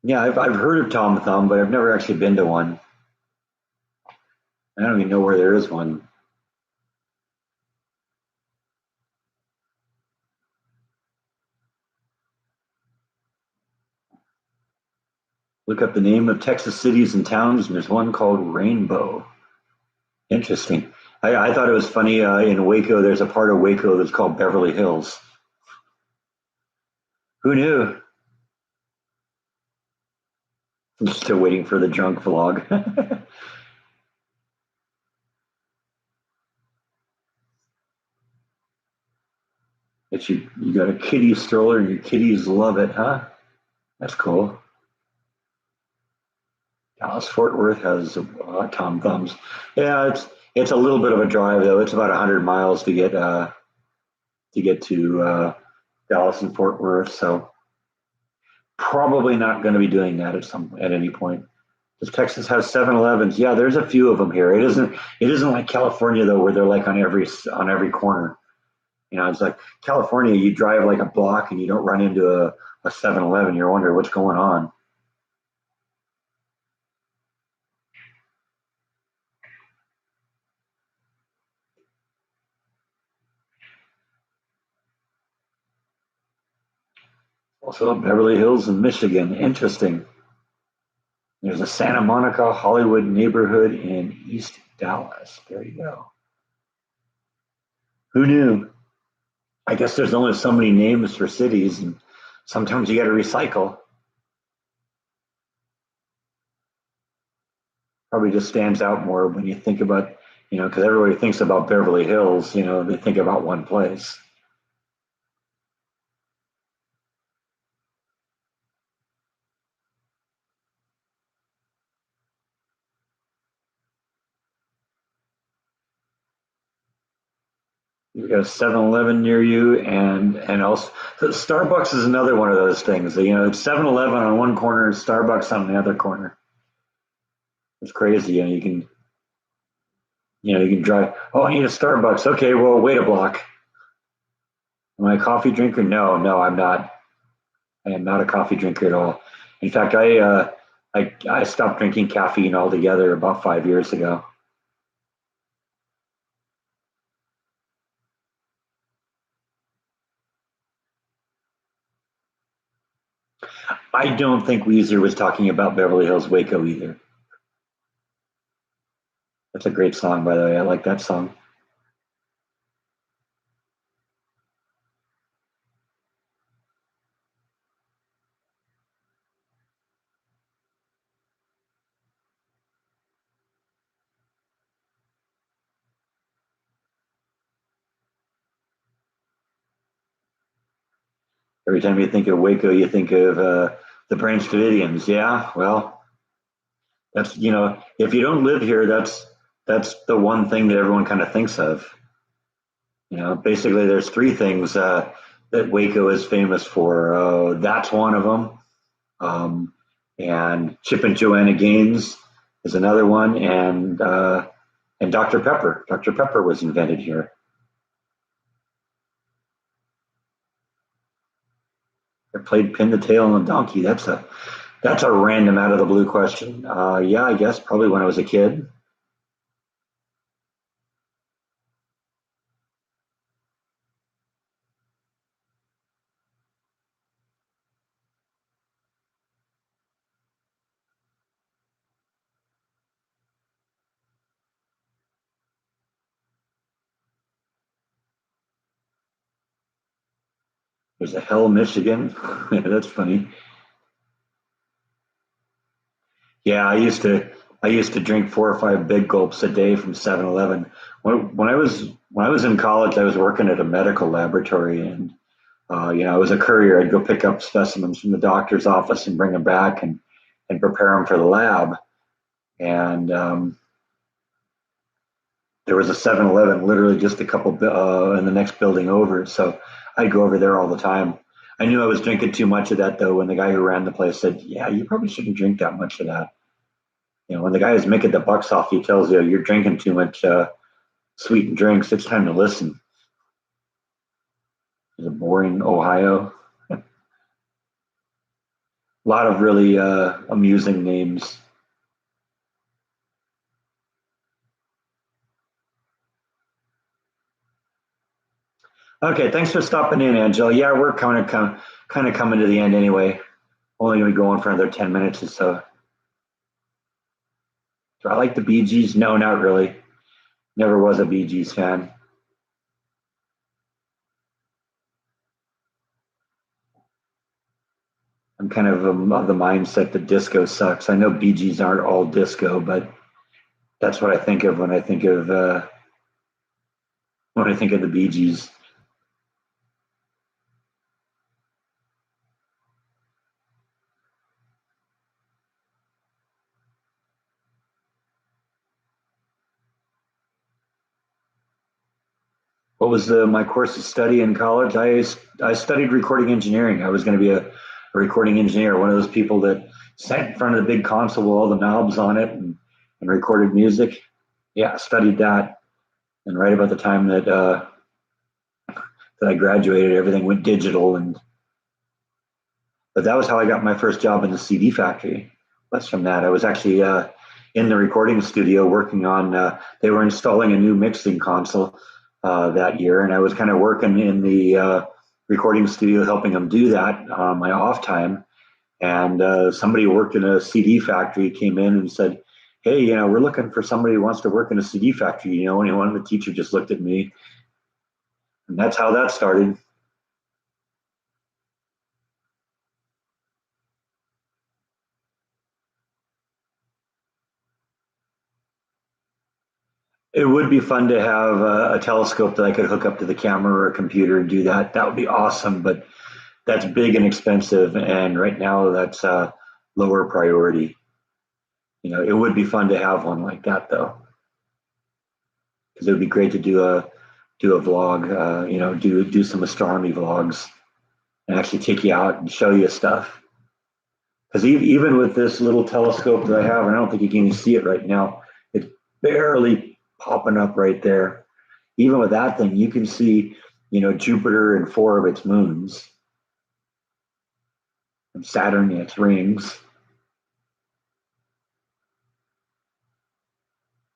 Yeah, I've heard of Tom Thumb, but I've never actually been to one. I don't even know where there is one. Look up the name of Texas cities and towns, and there's one called Rainbow. Interesting. I thought it was funny in Waco, there's a part of Waco that's called Beverly Hills. Who knew? I'm still waiting for the drunk vlog. That you got a kitty stroller and your kitties love it, huh? That's cool. Dallas Fort Worth has Tom Thumbs. Yeah, it's a little bit of a drive though. It's about 100 miles to get to Dallas and Fort Worth. So probably not going to be doing that at any point. Does Texas have 7-Elevens? Yeah, there's a few of them here. It isn't like California though, where they're like on every corner. You know, it's like California. You drive like a block and you don't run into a 7-Eleven. You're wondering what's going on. Also, Beverly Hills in Michigan. Interesting. There's a Santa Monica Hollywood neighborhood in East Dallas. There you go. Who knew? I guess there's only so many names for cities, and sometimes you got to recycle. Probably just stands out more when you think about, because everybody thinks about Beverly Hills, they think about one place. You've got a 7-Eleven near you, and also Starbucks is another one of those things. It's 7-Eleven on one corner, Starbucks on the other corner. It's crazy. You can drive. Oh, I need a Starbucks. Okay, well, wait a block. Am I a coffee drinker? No, no, I'm not. I am not a coffee drinker at all. In fact, I stopped drinking caffeine altogether about 5 years ago. I don't think Weezer was talking about Beverly Hills Waco either. That's a great song, by the way. I like that song. Every time you think of Waco, you think of the Branch Davidians. Yeah, well, that's if you don't live here, that's the one thing that everyone kind of thinks of. Basically, there's three things that Waco is famous for. That's one of them. Um, and Chip and Joanna Gaines is another one, and Dr. Pepper. Dr. Pepper was invented here. I played Pin the Tail on a Donkey. That's a random out of the blue question. Yeah, I guess probably when I was a kid. There's a Hell, Michigan. Yeah, that's funny. Yeah, I used to drink 4 or 5 big gulps a day from 7-Eleven. When I was in college, I was working at a medical laboratory, and I was a courier. I'd go pick up specimens from the doctor's office and bring them back and prepare them for the lab. And there was a 7-Eleven literally just a couple in the next building over. So I'd go over there all the time. I knew I was drinking too much of that though. When the guy who ran the place said, "Yeah, you probably shouldn't drink that much of that." When the guy who's making the bucks off you tells you you're drinking too much sweetened drinks, it's time to listen. It's a boring Ohio. A lot of really amusing names. Okay, thanks for stopping in, Angela. Yeah, we're kind of coming to the end anyway. Only going to be going for another 10 minutes or so. Do I like the Bee Gees? No, not really. Never was a Bee Gees fan. I'm kind of the mindset that disco sucks. I know Bee Gees aren't all disco, but that's what I think of when I think of the Bee Gees. What was my course of study in college? I studied recording engineering. I was going to be a recording engineer, one of those people that sat in front of the big console with all the knobs on it and recorded music. Yeah, I studied that. And right about the time that I graduated, everything went digital. But that was how I got my first job in the CD factory. That's from that. I was actually in the recording studio working on. They were installing a new mixing console that year, and I was kind of working in the recording studio helping them do that on my off time. And somebody who worked in a CD factory came in and said, "Hey, we're looking for somebody who wants to work in a CD factory. Anyone?" The teacher just looked at me, and that's how that started. It would be fun to have a telescope that I could hook up to the camera or a computer and do that. That would be awesome, but that's big and expensive, and right now that's lower priority. It would be fun to have one like that though, because it would be great to do a vlog. Do some astronomy vlogs and actually take you out and show you stuff. Because even with this little telescope that I have, and I don't think you can even see it right now, it's barely popping up right there. Even with that thing, you can see, Jupiter and 4 of its moons, and Saturn and its rings.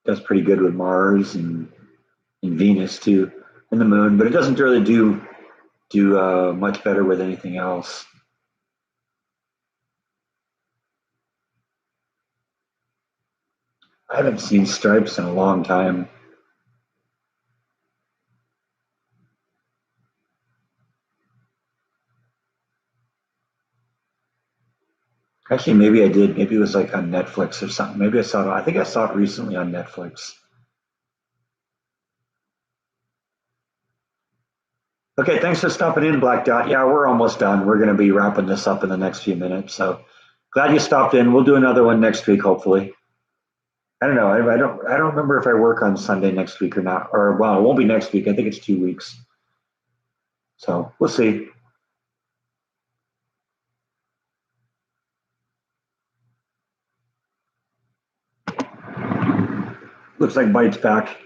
Does pretty good with Mars and Venus too, and the Moon, but it doesn't really do much better with anything else. I haven't seen stripes in a long time. Actually, maybe I did. Maybe it was like on Netflix or something. Maybe I saw it. I think I saw it recently on Netflix. Okay, thanks for stopping in, Black Dot. Yeah, we're almost done. We're going to be wrapping this up in the next few minutes. So glad you stopped in. We'll do another one next week, hopefully. I don't know. I don't remember if I work on Sunday next week or not. Or well, it won't be next week. I think it's 2 weeks. So we'll see. Looks like Bite's back.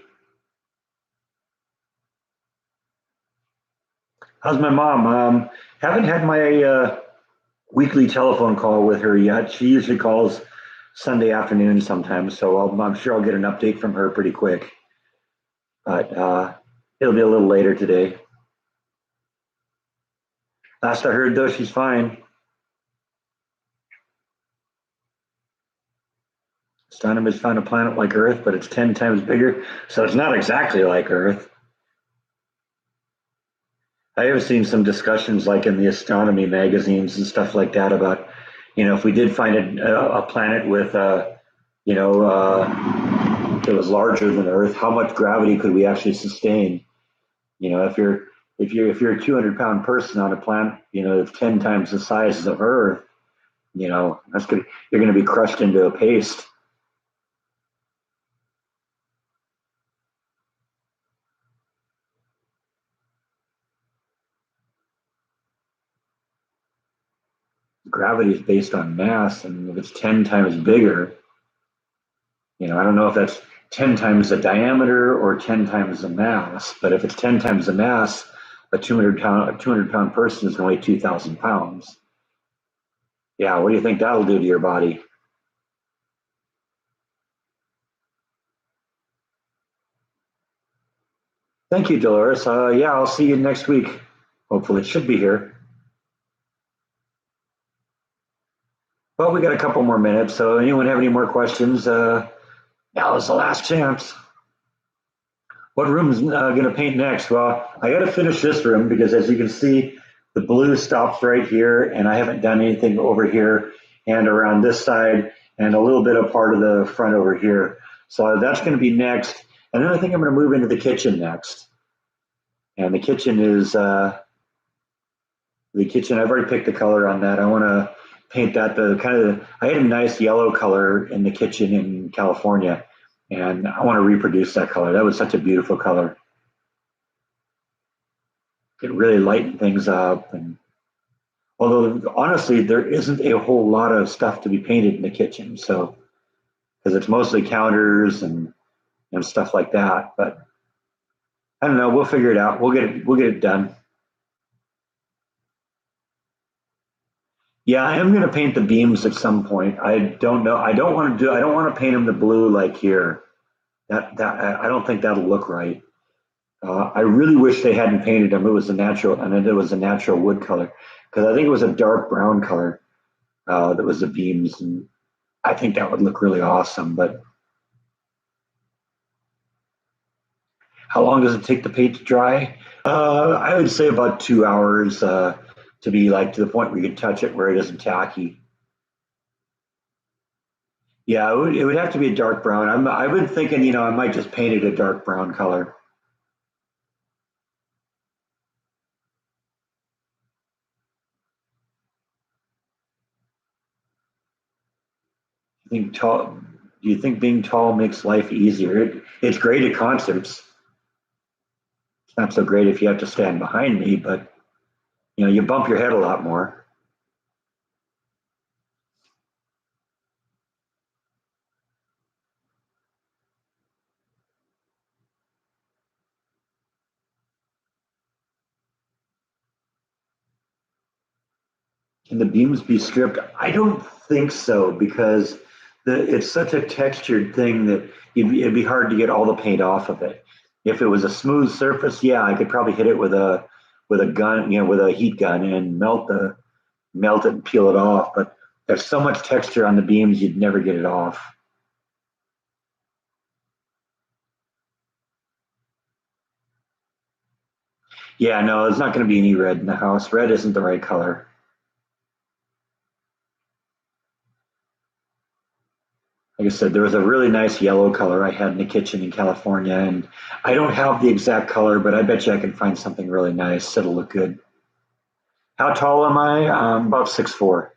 How's my mom? Haven't had my weekly telephone call with her yet. She usually calls Sunday afternoon sometimes, so I'm sure I'll get an update from her pretty quick. But it'll be a little later today. Last I heard, though, she's fine. Astronomers found a planet like Earth, but it's 10 times bigger, so it's not exactly like Earth. I have seen some discussions like in the astronomy magazines and stuff like that about, if we did find a planet with, that was larger than Earth, how much gravity could we actually sustain? If you're a 200-pound person on a planet, that's 10 times the size of Earth, that's good. You're going to be crushed into a paste. Gravity is based on mass, and if it's 10 times bigger, I don't know if that's 10 times the diameter or 10 times the mass, but if it's 10 times the mass, a 200 pound person is going to weigh 2,000 pounds. Yeah, what do you think that'll do to your body? Thank you, Dolores. Yeah, I'll see you next week. Hopefully, it should be here. Well, we got a couple more minutes, so anyone have any more questions? Now is the last chance. What room's going to paint next? Well, I got to finish this room because, as you can see, the blue stops right here, and I haven't done anything over here and around this side, and a little bit of part of the front over here. So that's going to be next, and then I think I'm going to move into the kitchen next. And the kitchen. I've already picked the color on that. I want to paint that the kind of. I had a nice yellow color in the kitchen in California, and I want to reproduce that color. That was such a beautiful color. It really lightened things up. And although honestly, there isn't a whole lot of stuff to be painted in the kitchen, so because it's mostly counters and stuff like that. But I don't know. We'll figure it out. We'll get it done. Yeah, I am going to paint the beams at some point. I don't know. I don't want to do. I don't want to paint them the blue like here. That I don't think that'll look right. I really wish they hadn't painted them. It was a natural, and it was a natural wood color because I think it was a dark brown color that was the beams, and I think that would look really awesome. But how long does it take the paint to dry? I would say about 2 hours to be like to the point where you can touch it where it isn't tacky. Yeah, it would have to be a dark brown. I've been thinking, I might just paint it a dark brown color. Think tall? Do you think being tall makes life easier? It's great at concerts. It's not so great if you have to stand behind me, but you bump your head a lot more. Can the beams be stripped? I don't think so because it's such a textured thing that it'd be hard to get all the paint off of it. If it was a smooth surface, yeah, I could probably hit it with a gun, with a heat gun and melt it and peel it off. But there's so much texture on the beams, you'd never get it off. Yeah, no, there's not going to be any red in the house. Red isn't the right color. Like I said, there was a really nice yellow color I had in the kitchen in California, and I don't have the exact color, but I bet you I can find something really nice that'll look good. How tall am I? About 6'4".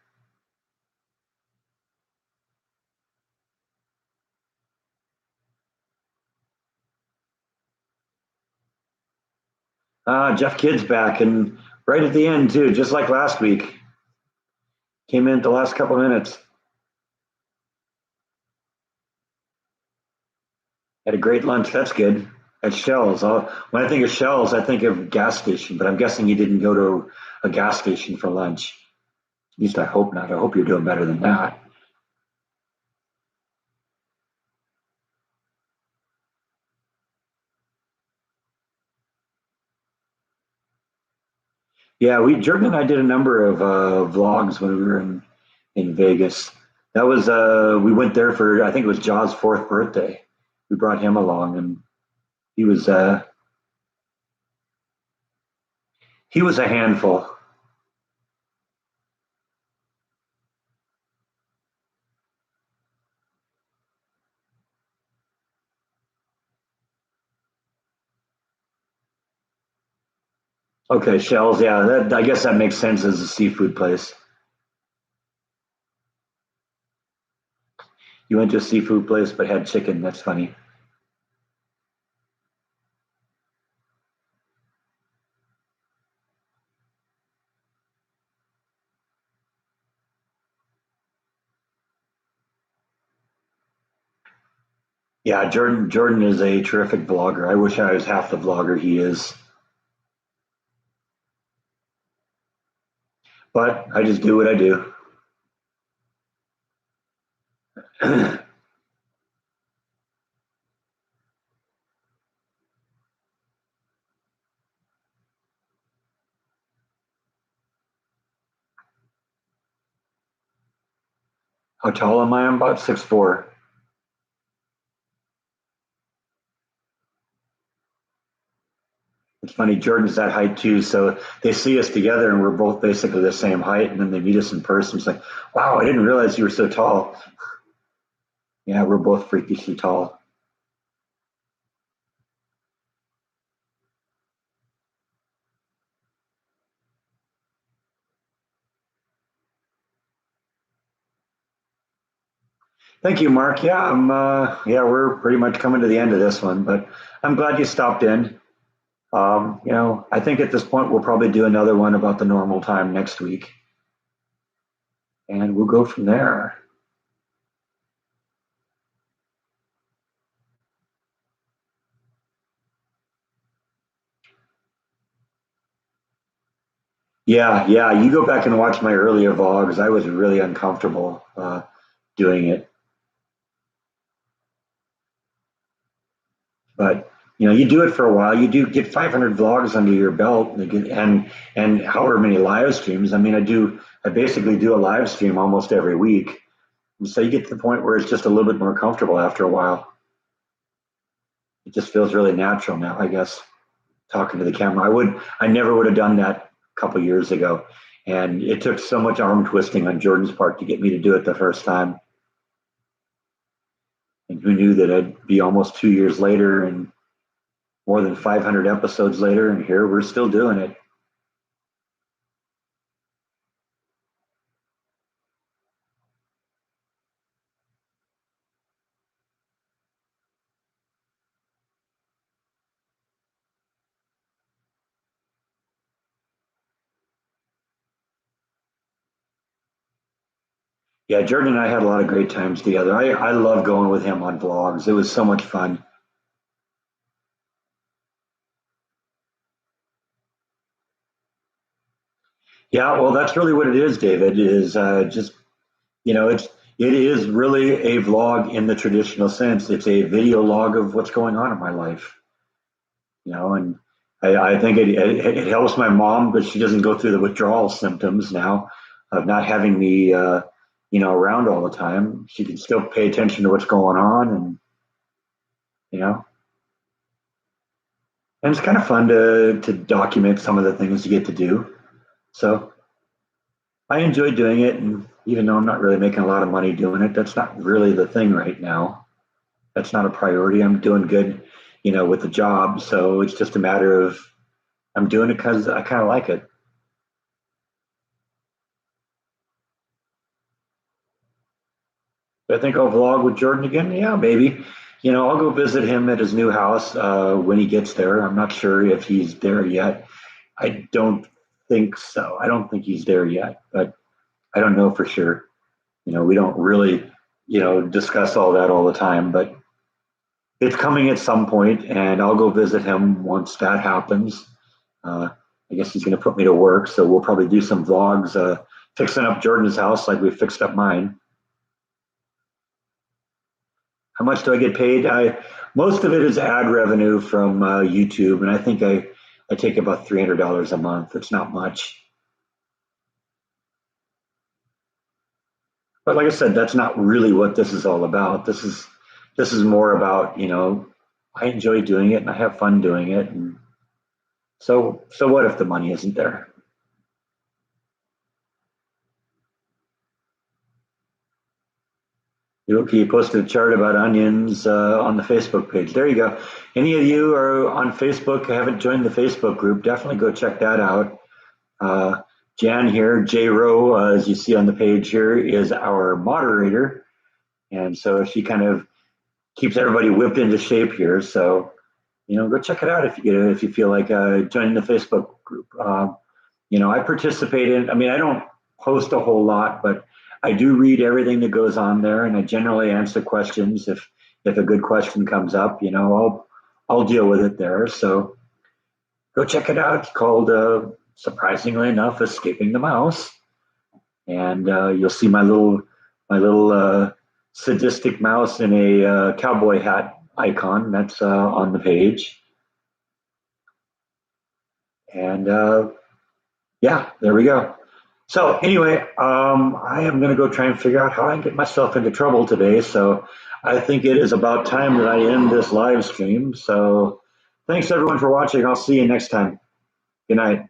Jeff Kidd's back, and right at the end too, just like last week. Came in at the last couple of minutes. Had a great lunch. That's good. At Shell's. When I think of Shell's, I think of gas station, but I'm guessing you didn't go to a gas station for lunch. At least I hope not. I hope you're doing better than that. Yeah, Jordan and I did a number of vlogs when we were in Vegas. That was we went there for I think it was Jaws' fourth birthday. We brought him along, and he was He was a handful. Okay, shells. Yeah, I guess that makes sense as a seafood place. You went to a seafood place but had chicken. That's funny. Yeah, Jordan is a terrific vlogger. I wish I was half the vlogger he is, but I just do what I do. How tall am I? I'm about 6'4". It's funny, Jordan's that height too, so they see us together and we're both basically the same height, and then they meet us in person. It's like, wow, I didn't realize you were so tall. Yeah, we're both freakishly tall. Thank you, Mark. Yeah, yeah, we're pretty much coming to the end of this one, but I'm glad you stopped in. I think at this point we'll probably do another one about the normal time next week, and we'll go from there. Yeah, yeah. You go back and watch my earlier vlogs. I was really uncomfortable doing it, but you do it for a while. You do get 500 vlogs under your belt, and however many live streams. I mean, I basically do a live stream almost every week, and so you get to the point where it's just a little bit more comfortable after a while. It just feels really natural now, I guess, talking to the camera. I never would have done that a couple years ago, and it took so much arm twisting on Jordan's part to get me to do it the first time. And who knew that it'd be almost 2 years later and more than 500 episodes later, and here we're still doing it. Yeah, Jordan and I had a lot of great times together. I love going with him on vlogs. It was so much fun. Yeah, well, that's really what it is, David. Is just it is really a vlog in the traditional sense. It's a video log of what's going on in my life. And I think it helps my mom, but she doesn't go through the withdrawal symptoms now of not having me, around all the time. She can still pay attention to what's going on, and you know, and it's kind of fun to document some of the things you get to do. So I enjoy doing it, and even though I'm not really making a lot of money doing it, that's not really the thing right now. That's not a priority. I'm doing good, with the job, so it's just a matter of I'm doing it because I kind of like it. I think I'll vlog with Jordan again. Yeah, maybe. I'll go visit him at his new house when he gets there. I'm not sure if he's there yet. I don't think so. I don't think he's there yet, but I don't know for sure. We don't really, discuss all that all the time, but it's coming at some point, and I'll go visit him once that happens. Uh, I guess he's going to put me to work, so we'll probably do some vlogs fixing up Jordan's house like we fixed up mine. How much do I get paid? Most of it is ad revenue from YouTube, and I think I take about $300 a month. It's not much, but like I said, that's not really what this is all about. This is more about I enjoy doing it and I have fun doing it, and So what if the money isn't there? You posted a chart about onions on the Facebook page. There you go. Any of you are on Facebook, haven't joined the Facebook group, definitely go check that out. Uh, Jan here, J Rowe, as you see on the page here, is our moderator. And so she kind of keeps everybody whipped into shape here. So, go check it out if you feel like joining the Facebook group. I participate in. I mean, I don't post a whole lot, but I do read everything that goes on there, and I generally answer questions if a good question comes up. I'll deal with it there. So go check it out. It's called, surprisingly enough, "Escaping the Mouse," and you'll see my little sadistic mouse in a cowboy hat icon. That's on the page, and yeah, there we go. So anyway, I am going to go try and figure out how I can get myself into trouble today. So I think it is about time that I end this live stream. So thanks everyone for watching. I'll see you next time. Good night.